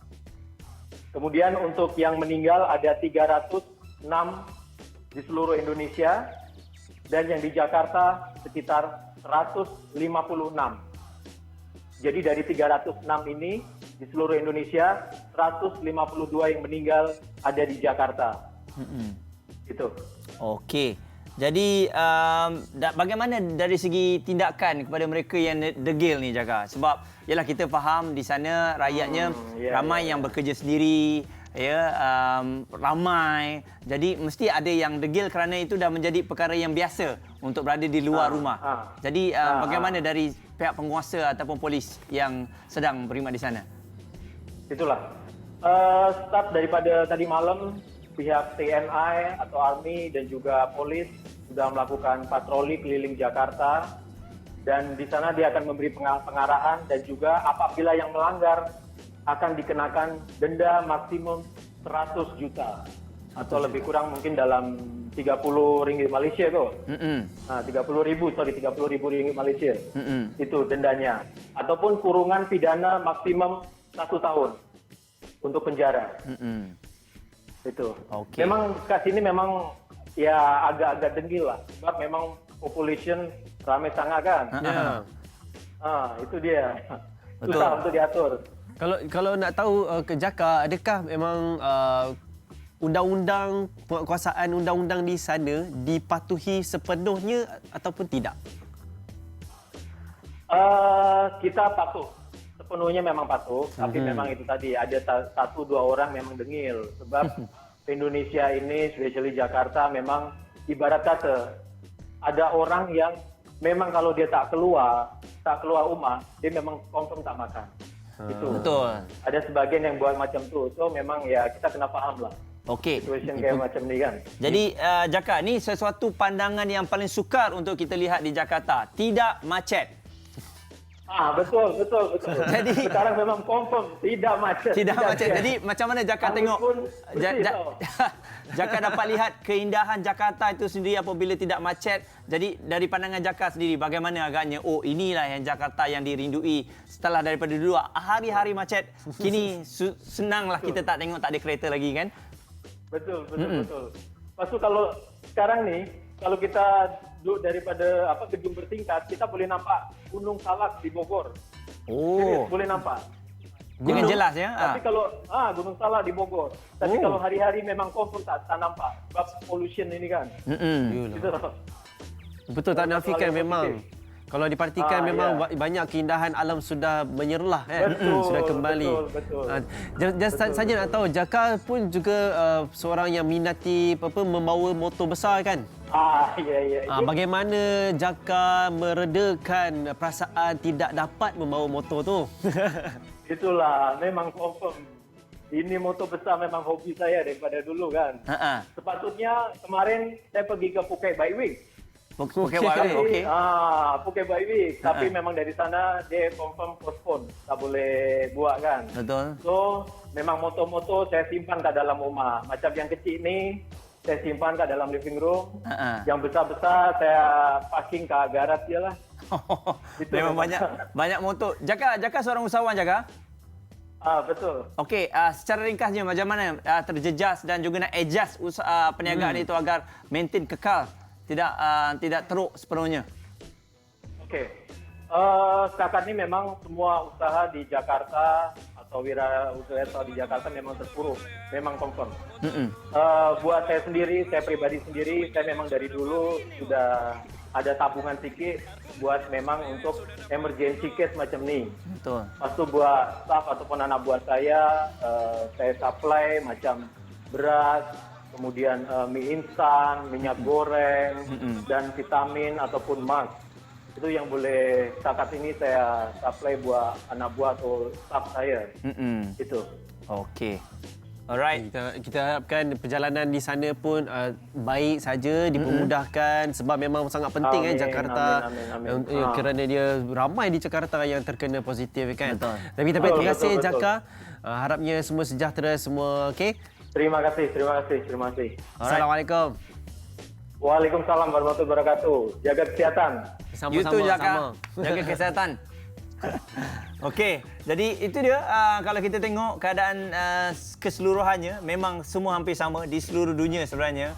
Kemudian untuk yang meninggal ada 306 di seluruh Indonesia, dan yang di Jakarta sekitar 156. Jadi dari 306 ini di seluruh Indonesia 152 yang meninggal ada di Jakarta. Itu. Okey. Jadi bagaimana dari segi tindakan kepada mereka yang degil ni, Jaka? Sebab yalah kita faham di sana rakyatnya ramai yang bekerja sendiri, ramai. Jadi mesti ada yang degil kerana itu dah menjadi perkara yang biasa untuk berada di luar rumah. Jadi bagaimana dari pihak penguasa ataupun polis yang sedang berkhidmat di sana? Itulah. Start daripada tadi malam, pihak TNI atau Army dan juga polis sudah melakukan patroli keliling Jakarta dan di sana dia akan memberi pengarahan dan juga apabila yang melanggar akan dikenakan denda maksimum 100 juta atau lebih kurang mungkin dalam 30 ringgit Malaysia tu. Nah, 30.000 ringgit Malaysia. Itu dendanya. Ataupun kurungan pidana maksimum 1 tahun untuk penjara. Itu. Okey. Memang kat sini memang ya agak-agak dengil lah. Sebab memang population ramai sangat kan. Itu dia. Betul. Susah untuk diatur. Kalau nak tahu ke Jaka, adakah memang undang-undang penguasaan undang-undang di sana dipatuhi sepenuhnya ataupun tidak? Kita patuh. Sepenuhnya memang patuh, tapi memang itu tadi ada 1-2 orang memang dengil. Sebab Indonesia ini, especially Jakarta, memang ibarat kata ada orang yang memang kalau dia tak keluar rumah, dia memang confirm tak makan. Itu. Betul. Ada sebagian yang buat macam tu. So memang ya kita kena faham lah. Okey. Situation kayak macam ni kan. Jadi Jaka, ni sesuatu pandangan yang paling sukar untuk kita lihat di Jakarta. Tidak macet. Betul. Jadi sekarang memang confirm tidak macet. Tidak macet. Jadi macam mana Jaka tengok? Jaka dapat lihat keindahan Jakarta itu sendiri apabila tidak macet. Jadi dari pandangan Jaka sendiri, bagaimana agaknya? Oh, inilah yang Jakarta yang dirindui setelah daripada dulu hari-hari macet. Kini senanglah kita tak tengok, tak ada kereta lagi kan? Betul. Lepas tu kalau sekarang ni, kalau kita duduk daripada gedung bertingkat, kita boleh nampak Gunung Salak di Bogor. Oh. Boleh nampak. Dengan jelas ya. Tapi kalau Gunung Salak di Bogor. Tapi kalau hari-hari memang confirm tak nampak. Sebab pollution ini kan. Gitu. Betul, tak nafikan memang. Kalau diperhatikan memang banyak keindahan alam sudah menyerlah kan. Sudah kembali. Betul. Saja nak tahu, Jaka pun juga seorang yang minati membawa motor besar kan? Ya. Bagaimana Jaka meredakan perasaan tidak dapat membawa motor tu? Itulah, memang confirm. Ini motor besar memang hobi saya daripada dulu kan. Sepatutnya kemarin saya pergi ke Phuket Bike Week. Phuket Bike Week, okey. Phuket Bike Week. Tapi memang dari sana dia confirm postpone. Tak boleh buat kan. Betul. So, memang motor-motor saya simpan kat dalam rumah. Macam yang kecil ni, saya simpan kat dalam living room. Yang besar-besar saya parking kat garaj je lah. Memang banyak motor. Jaka seorang usahawan, Jaka? Betul. Okey, secara ringkasnya macam mana terjejas dan juga nak adjust perniagaan itu agar maintain kekal, tidak teruk sepenuhnya? Okey. Setakat ni memang semua usaha di Jakarta atau wirausaha di Jakarta memang terpuruk, memang confirm. Buat saya sendiri, saya pribadi sendiri, saya memang dari dulu sudah ada tabungan sedikit buat memang untuk emergency case macam ni. Betul. Lepas tu buat staff ataupun anak buat saya supply macam beras, kemudian mie instan, minyak goreng, dan vitamin ataupun mask. Itu yang boleh setakat ini saya supply buat anak buah atau staff saya. Itu. Okey. Alright. Kita harapkan perjalanan di sana pun baik saja, dipermudahkan sebab memang sangat penting Jakarta. Amin. Kerana dia ramai di Jakarta yang terkena positif kan. Betul. Tapi terima kasih Jaka. Harapnya semua sejahtera, semua okey. Terima kasih. Assalamualaikum. Waalaikumsalam warahmatullahi wabarakatuh. Jaga kesihatan. Sama-sama. Jaka. Jaga kesihatan. Okey, jadi itu dia kalau kita tengok keadaan keseluruhannya memang semua hampir sama di seluruh dunia sebenarnya.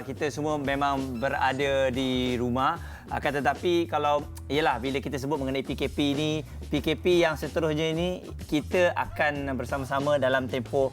Kita semua memang berada di rumah. Akan tetapi kalau ialah bila kita sebut mengenai PKP ini, PKP yang seterusnya ini kita akan bersama-sama dalam tempoh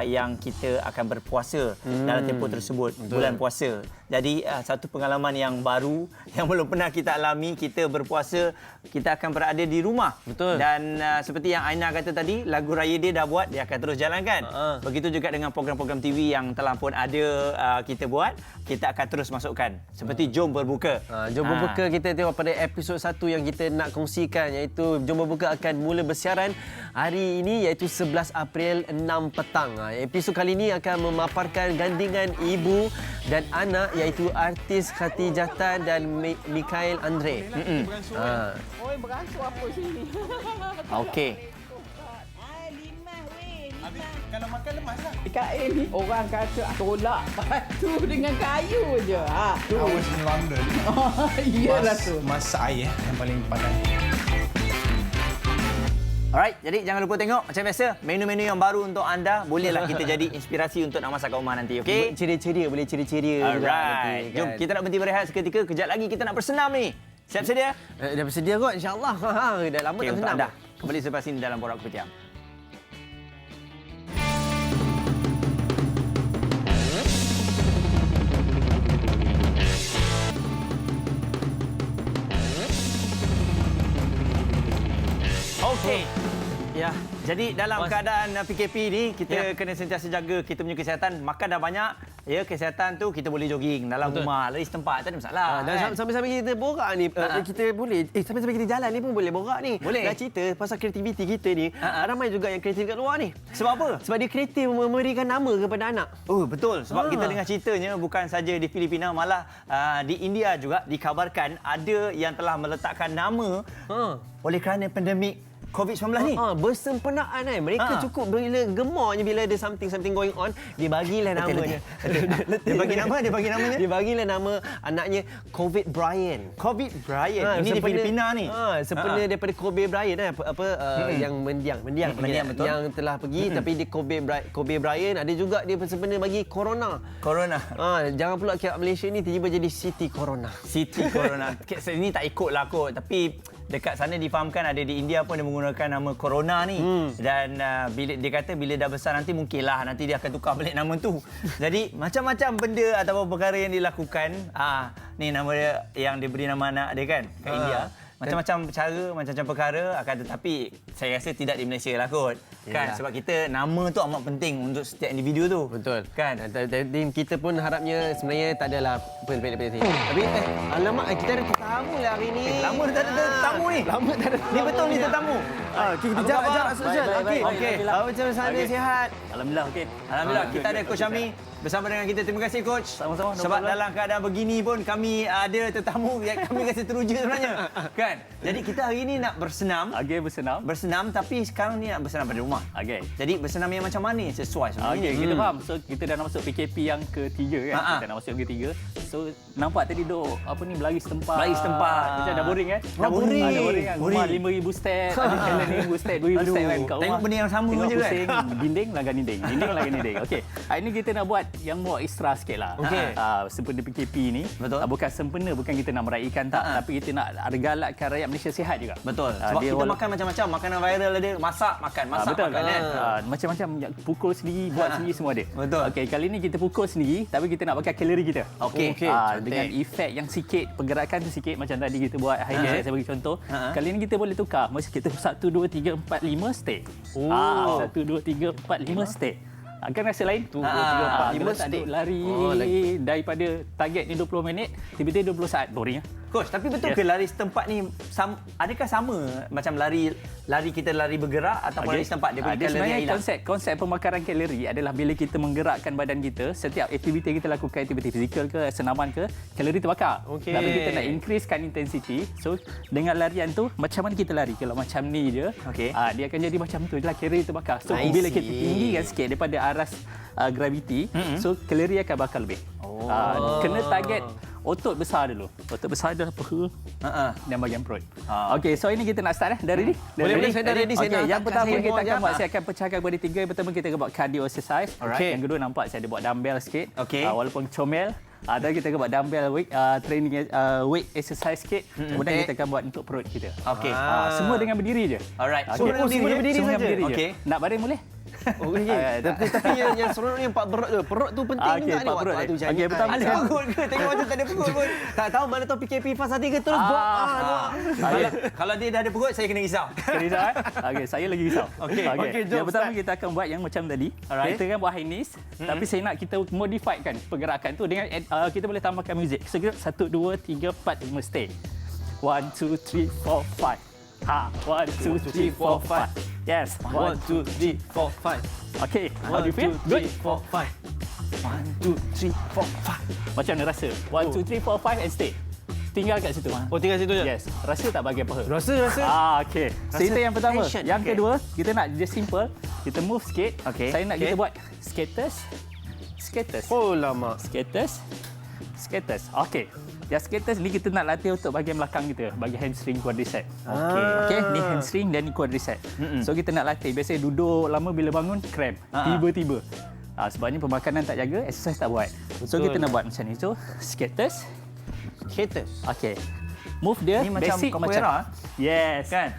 yang kita akan berpuasa dalam tempoh tersebut. Bulan puasa. Jadi satu pengalaman yang baru yang belum pernah kita alami, kita berpuasa, kita akan berada di rumah. Betul. Dan seperti yang Aina kata tadi, lagu raya dia dah buat, dia akan terus jalankan. Begitu juga dengan program-program TV yang telah pun ada kita buat, kita akan terus masukkan. Seperti Jom Berbuka. Jom Berbuka kita tengok pada episod 1 yang kita nak kongsikan, iaitu Jom Berbuka akan mula bersiaran hari ini iaitu 11 April 6 petang. Pahang. Episod kali ini akan memaparkan gandingan ibu dan anak iaitu artis Khatijah Tan dan Mikhail Andre. Oi, beransur apa sini? Okey. Kalau makan lemas lah. Kain ni orang kata tolak batu dengan kayu je. Ha. I was in London. Iyalah tu. Masak air yang paling padan. Alright, jadi jangan lupa tengok macam biasa menu-menu yang baru untuk anda. Bolehlah kita jadi inspirasi untuk nak masak kat rumah nanti, okey? Ceria-ceria, boleh ceria-ceria. Alright. Jom kita nak berhenti berehat seketika. Kejap lagi kita nak bersenam ni. Siap sedia? Dah bersedia kot, insyaAllah. Dah lama Okey, tak untuk senam. anda. Kembali selepas ini dalam Borak Kopitiam. Okey. Ya, jadi dalam keadaan PKP ni kita kena sentiasa jaga kita punya kesihatan. Makan dah banyak, ya kesihatan tu kita boleh jogging dalam rumah, lari setempat tak ada masalah. Dan sambil-sambil kita borak ni, kita boleh sambil-sambil kita jalan ni pun boleh borak ni. Boleh. Nak cerita pasal kreativiti kita ni. Ramai juga yang kreatif kat luar ni. Sebab apa? Sebab dia kreatif memberikan nama kepada anak. Oh, betul. Sebab kita dengar ceritanya bukan saja di Filipina, malah di India juga dikabarkan ada yang telah meletakkan nama oleh kerana pandemik COVID-19 ni. Bersempurnaan kan. Mereka cukup bila gemar je bila ada something going on, dia bagilah namanya. Dia bagi nama, dia bagi namanya. Dia bagilah nama anaknya Kobe Bryant. Kobe Bryant. Ini di Filipina ni. Sempena daripada Kobe Bryant yang mendiang betul. yang telah pergi, tapi dia Kobe Bryant ada juga dia sempena bagi Corona. Jangan pula kat Malaysia ni tiba-tiba jadi City Corona. City Corona. Ini tak ikutlah kot, tapi dekat sana difahamkan ada di India pun dia menggunakan nama Corona ni. Dan bila dia kata bila dah besar nanti mungkinlah nanti dia akan tukar balik nama tu. Jadi macam-macam benda ataupun perkara yang dilakukan. Ni nama dia yang diberi nama anak dia kan kat India. Macam-macam cara, macam-macam perkara, akan tetapi saya rasa tidak di Malaysia lah kot. Kan? Sebab kita nama tu amat penting untuk setiap individu tu. Betul. Kan? Dan kita pun harapnya sebenarnya tak adalah pendek-pendek. Tapi alamak, kita ada tetamu lah hari ni. Lama tak ada tetamu ni. Lama tak ada. Ni betul ni tetamu. Kejap Ustaz. Okey. Macam sana sihat? Alhamdulillah okey. Alhamdulillah kita ada Coach Ami bersama dengan kita. Terima kasih coach. Sama-sama. Sebab dalam keadaan begini pun kami ada tetamu yang kami rasa teruja sebenarnya. Kan? Jadi kita hari ini nak bersenam. Bersenam tapi sekarang ni nak bersenam pada rumah. Jadi bersenam yang macam mana yang sesuai sebenarnya? Kita faham. So kita dah nak masuk PKP yang ketiga kan. Kita dah masuk yang ketiga. So nampak tadi duk berlari setempat. Macam dah boring kan? Dah boring. Dah boring kan. Rumah 5,000 step, ada challenge 5,000 step, 2,000 step kan kat rumah. Tengok benda yang sama je kan. Dinding langgar dinding. Dinding langgar dinding. Okey. Hari ni kita nak buat yang more extra sikit lah. Sempena PKP ni. Betul. Bukan sempena, bukan kita nak meraihkan tak, tapi kita nak galakkan rakyat Malaysia sihat juga. Betul. Sebab kita makan macam-macam. Makanan viral ada. Masak, makan. Betul. Makan kan. Macam-macam pukul sendiri, buat sendiri semua ada. Betul. Okey, kali ni kita pukul sendiri tapi kita nak pakai kalori kita. Okey. Dengan efek yang sikit, pergerakan tu sikit macam tadi kita buat high knee, saya bagi contoh. Kali ni kita boleh tukar. Mesti kita 1 2 3 4 5 stay. 1 2 3 4 5 stay. Kan rasa lain? 1 2 3 4 5 stay. Lari daripada target ni 20 minit, tiba-tiba 20 saat. Boring. Coach, tapi betul ke lari setempat ni adakah sama macam lari kita lari bergerak ataupun lari setempat dia punya kalori yang hilang? Konsep pemakaran kalori adalah bila kita menggerakkan badan kita, setiap aktiviti kita lakukan, aktiviti fizikal ke, senaman ke, kalori terbakar. Tapi kita nak increasekan intensity. So dengan larian tu macam mana kita lari? Kalau macam ni je, dia akan jadi macam tu jelah, kalori terbakar. So bila kita tinggikan sikit daripada aras graviti, so kalori akan bakar lebih. Kena target otot besar dulu. Otot besar adalah paha dan bahagian perut. Okey, so ini kita nak start dari ni. Boleh, saya dah ready. Yang pertama kita akan buat, saya akan pecahkan kepada 3. Yang pertama kita akan buat cardio exercise. Yang kedua nampak saya ada buat dumbbell sikit. Walaupun comel. Dan kita akan buat dumbbell training weight exercise sikit. Kemudian kita akan buat untuk perut kita. Semua dengan berdiri je. Semua berdiri saja. Nak baring boleh? Tapi yang seronoknya empat perut tu. Perut tu penting juga ni waktu tu jadi. Pertama ada perut ke? Tengok macam tak ada perut pun. Tak tahu mana tahu PKP fasa 3 terus buat. Kalau dia dah ada perut, saya kena risau. Okey, saya lagi risau. Okey, yang pertama kita akan buat yang macam tadi. Kita akan buat high knees, tapi saya nak kita modifykan pergerakan tu dengan kita boleh tambahkan muzik. So 1 2 3 4 5 stay. 1 2 3 4 5. Ha. 1, 2, 3, 4, 5. Yes. 1, 2, 3, 4, 5. Okay. How do you feel? 1, 2, 3, Good. 4, 5. 1, 2, 3, 4, 5. Macam mana rasa? 1, 2, 3, 4, 5 and stay. Tinggal kat situ. Oh, tinggal situ je? Yes. Rasa tak bahagian paha? Rasa. Okey. So itu yang pertama. tension. Yang kedua, kita nak just simple. Kita move sikit. Okey. Saya nak Okey. kita buat skaters. Skaters. Oh, lama. Skaters. Skaters. Okey. Yang skaters ni kita nak latih untuk bahagian belakang kita, bahagian hamstring quadricep. Okey, ni hamstring dan ni quadricep. So kita nak latih. Biasanya duduk lama bila bangun cramp, tiba-tiba. Sebabnya pemakanan tak jaga, exercise tak buat. So kita nak buat macam ni. So skaters. Skaters. Okey. Move dia Ni macam basic capoeira. Yes. Kan?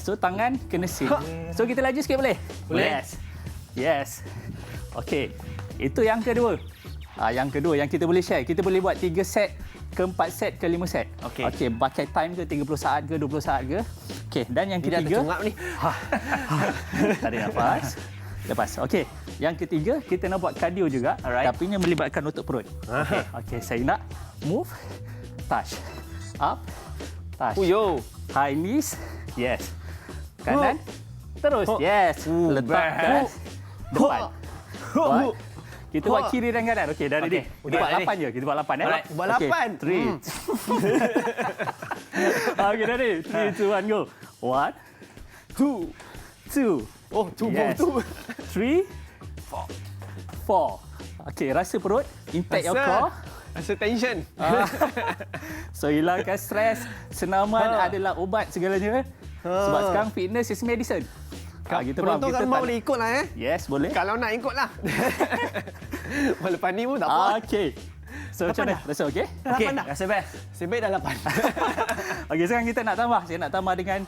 So tangan kena sing. So kita laju sikit boleh? Boleh. Yes. Okey. Itu yang kedua. Yang kedua yang kita boleh share. Kita boleh buat 3 set ke 4 set ke 5 set. Okey, pakai time ke 30 saat ke 20 saat ke. Okey, dan yang Dia dah ketiga. tercungap ni. Tarik nafas. Lepas. Okey, yang ketiga kita nak buat cardio juga. Tapi ini melibatkan otot perut. Okey, saya nak move, touch, up, touch. Yo. High knees. Yes. Kanan. Terus. Yes. Letakkan depan. Buat. Kita buat kiri dan kanan. Okey, dari ni. Kita buat 8 je. Kita buat 8 ya. Buat 8. 3. Okey, dari 3, 2, 1 go. 1 2 2. Oh, tu Yes. 3 4. Okey, rasa perut, impact your core. Rasa tension. So hilangkan stres. Senaman adalah obat segalanya. Sebab sekarang fitness is medicine. Kita Penonton kat rumah boleh ikut lah Yes, boleh. Kalau nak ikut lah. Lepas ni pun tak apa. Okey. So macam mana? Rasa okey? Okey, rasa best. Sebaik dah 8. Okey, sekarang kita nak tambah. Saya nak tambah dengan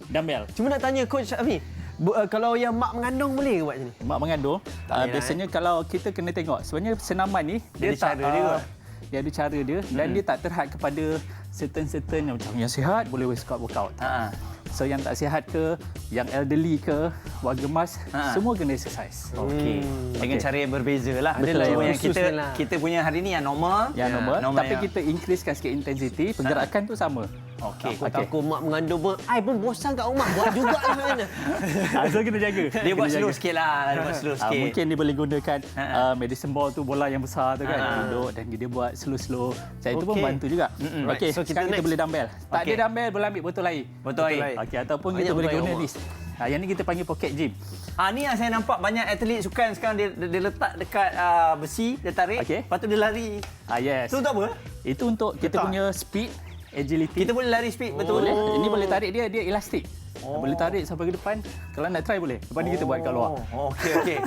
dumbbell. Cuma nak tanya Coach Afi, kalau yang mak mengandung boleh ke buat macam ni? Mak mengandung, biasanya kalau kita kena tengok. Sebenarnya senaman ni, dia tak, dia ada cara dia dan dia tak terhad kepada certain yang macam yang sihat boleh workout. So yang tak sihat ke, yang elderly ke, warga emas, semua kena exercise. Okey. Dengan cara yang berbeza lah. Betul. Cuma yang Khusus kita punya hari ni yang normal. Yang normal, tapi yang... kita increasekan sikit intensity, pergerakan tu sama. Okey. Takut mak mengandung pun, I pun bosan kat rumah, buat juga lah mana. So kena jaga. Dia buat slow sikit lah. Dia buat slow sikit. Mungkin dia boleh gunakan medicine ball tu, bola yang besar tu kan. Duduk dan dia buat slow-slow. Itu pun bantu juga. Okey, So, sekarang kita boleh dumbbell. Tak ada dumbbell, boleh ambil botol air. Botol air. Okey, ataupun kita boleh guna list. Yang ni kita panggil pocket gym. Ni yang saya nampak banyak atlet sukan sekarang dia letak dekat besi, dia tarik, lepas tu dia lari. Yes. Itu untuk apa? Itu untuk kita punya speed, agility. Kita boleh lari speed, betul? Boleh. Ini boleh tarik dia elastik. Boleh tarik sampai ke depan. Kalau nak try boleh. Lepas ni kita buat kat luar. Okey.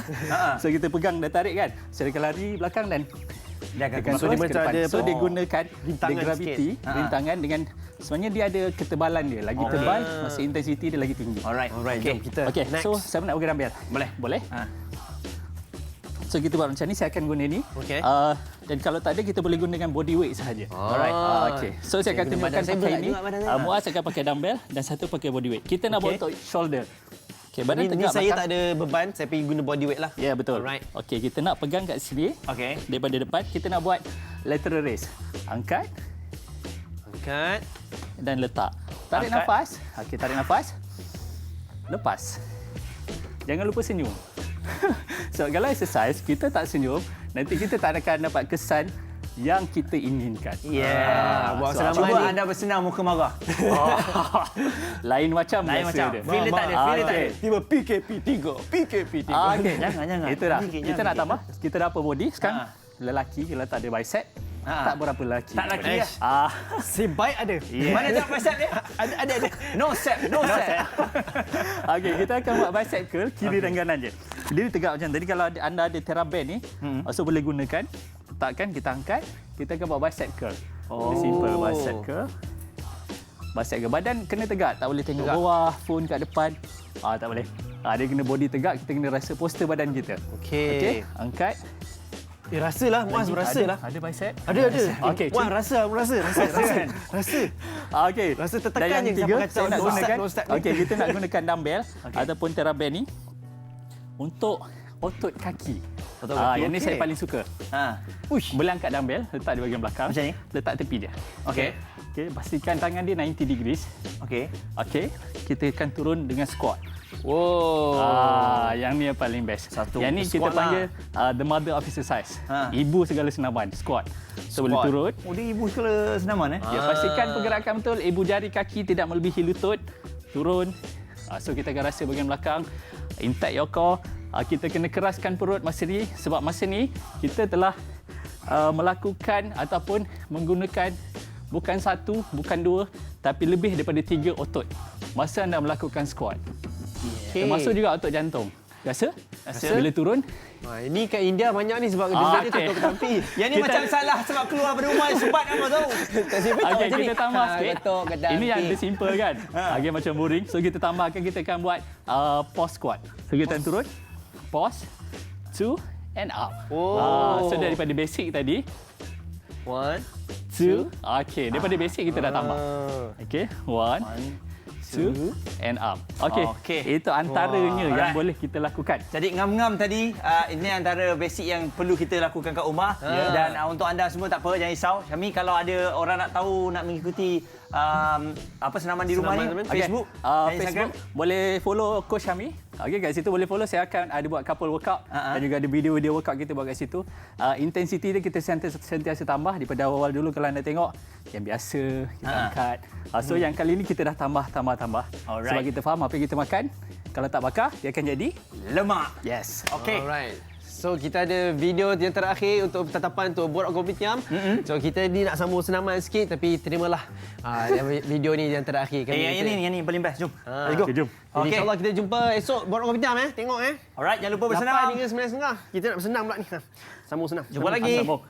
So kita pegang dan tarik kan. So dia akan lari belakang dan dia akan So, dia macam ada dia gunakan rintangan the gravity, rintangan dengan sebenarnya dia ada ketebalan dia. Lagi tebal, masa intensity dia lagi tinggi. Alright. Jom kita. Okey, so saya nak pegang dumbbell. Boleh? So kita buat macam ni, saya akan guna ni. Okey. Dan kalau tak ada, kita boleh gunakan body weight sahaja. Alright. Okey. So saya akan tunjukkan pakai ni. Muaz akan pakai dumbbell dan satu pakai body weight. Kita nak buat untuk shoulder. Okey, badan Ni tegak. saya tak ada beban, saya pergi guna body weight lah. Ya, betul. Alright. Okey, kita nak pegang kat sini. Okey. Daripada depan, kita nak buat lateral raise. Angkat Angkat. dan letak. Tarik nafas. Okey, tarik nafas. Lepas. Jangan lupa senyum. So, kalau exercise, kita tak senyum, nanti kita tak akan dapat kesan yang kita inginkan. Buat So, cuba anda bersenam muka marah. Lain macam Lain biasa macam. dia. Feel dia tak ada, feel dia tak ada. Tiba PKP 3, PKP 3. Okey, Jangan. Itu dah. Jangan. Kita nak tambah. Kita dah upper body. Sekarang lelaki kalau tak ada bicep, tak berapa lelaki. Tak lelaki ya? Sebaik ada. Mana tak bicep dia? Ada. No set. Okey, kita akan buat bicep curl kiri dan kanan je. Dia tegak macam tadi. Kalau anda ada TheraBand ni, so boleh gunakan. Letakkan, kita angkat, kita akan buat bicep curl. Simple bicep curl. Bicep curl. Badan kena tegak, tak boleh tengok bawah, phone kat depan. Tak boleh. Dia kena body tegak, kita kena rasa postur badan kita. Okey. Angkat. Rasalah, Muaz berasalah. Ada bicep? Ada. Okey. Wah, rasa. Okey. Rasa tertekan Dan yang je tiga, sampai kacau. saya nak No gunakan. start ni. Okey, kita nak gunakan dumbbell ataupun TheraBand ni untuk otot kaki. Yang ni saya paling suka. Berangkat dumbbell, letak di bahagian belakang. Macam ni? Letak tepi dia. Okey. Okey, pastikan tangan dia 90 degrees. Okey. Okey, kita akan turun dengan squat. Wow. Yang ni yang paling best. Satu. Yang ni kita Squat panggil the mother of exercise. Ibu segala senaman, squat. So boleh turun. Oh, dia ibu segala senaman Ya, pastikan pergerakan betul. Ibu jari kaki tidak melebihi lutut. Turun. So kita akan rasa bahagian belakang. Intact your core. Kita kena keraskan perut masa ni. Sebab masa ni kita telah melakukan ataupun menggunakan bukan satu, bukan dua, tapi lebih daripada 3 otot masa anda melakukan squat. Termasuk juga otot jantung. Rasa? Bila turun. Ini kat India banyak ni sebab dia tutup ke tepi. Yang ni macam salah sebab keluar dari rumah sempat apa tahu. Okey, kita tambah sikit. Betul ke Ini yang dia simple kan. Agak macam boring. So kita tambahkan, kita akan buat pause squat. So kita turun. Pause. 2 and up. So daripada basic tadi. 1, 2. Okey, daripada basic kita dah tambah. Okey, 1, 2 and up. Okey. Itu antaranya yang boleh kita lakukan. Jadi ngam-ngam tadi, ini antara basic yang perlu kita lakukan kat rumah. Dan untuk anda semua tak apa, jangan risau. Syami, kalau ada orang nak tahu, nak mengikuti apa senaman di rumah ni, Facebook, Instagram, boleh follow Coach Syami. Okey, kat situ boleh follow. Saya akan ada buat couple workout dan juga ada video-video workout kita buat kat situ. Intensity dia kita sentiasa tambah daripada awal dulu. Kalau anda tengok yang biasa kita angkat. So yang kali ni kita dah tambah. Sebab kita faham apa yang kita makan. Kalau tak bakar, dia akan jadi lemak. Yes. Okey. Alright. So kita ada video yang terakhir untuk tetapan untuk Board of Kopitiam. So kita ni nak sambung senaman sikit tapi terimalah video ni yang terakhir. Yang ni paling best. Jom. Let's go. Okay, jom. Jadi InsyaAllah kita jumpa esok Board of Kopitiam Tengok Alright, jangan lupa bersenam. 8 hingga 9.30. Kita nak bersenam pula ni. Sambung senam. Jumpa lagi. Sambung.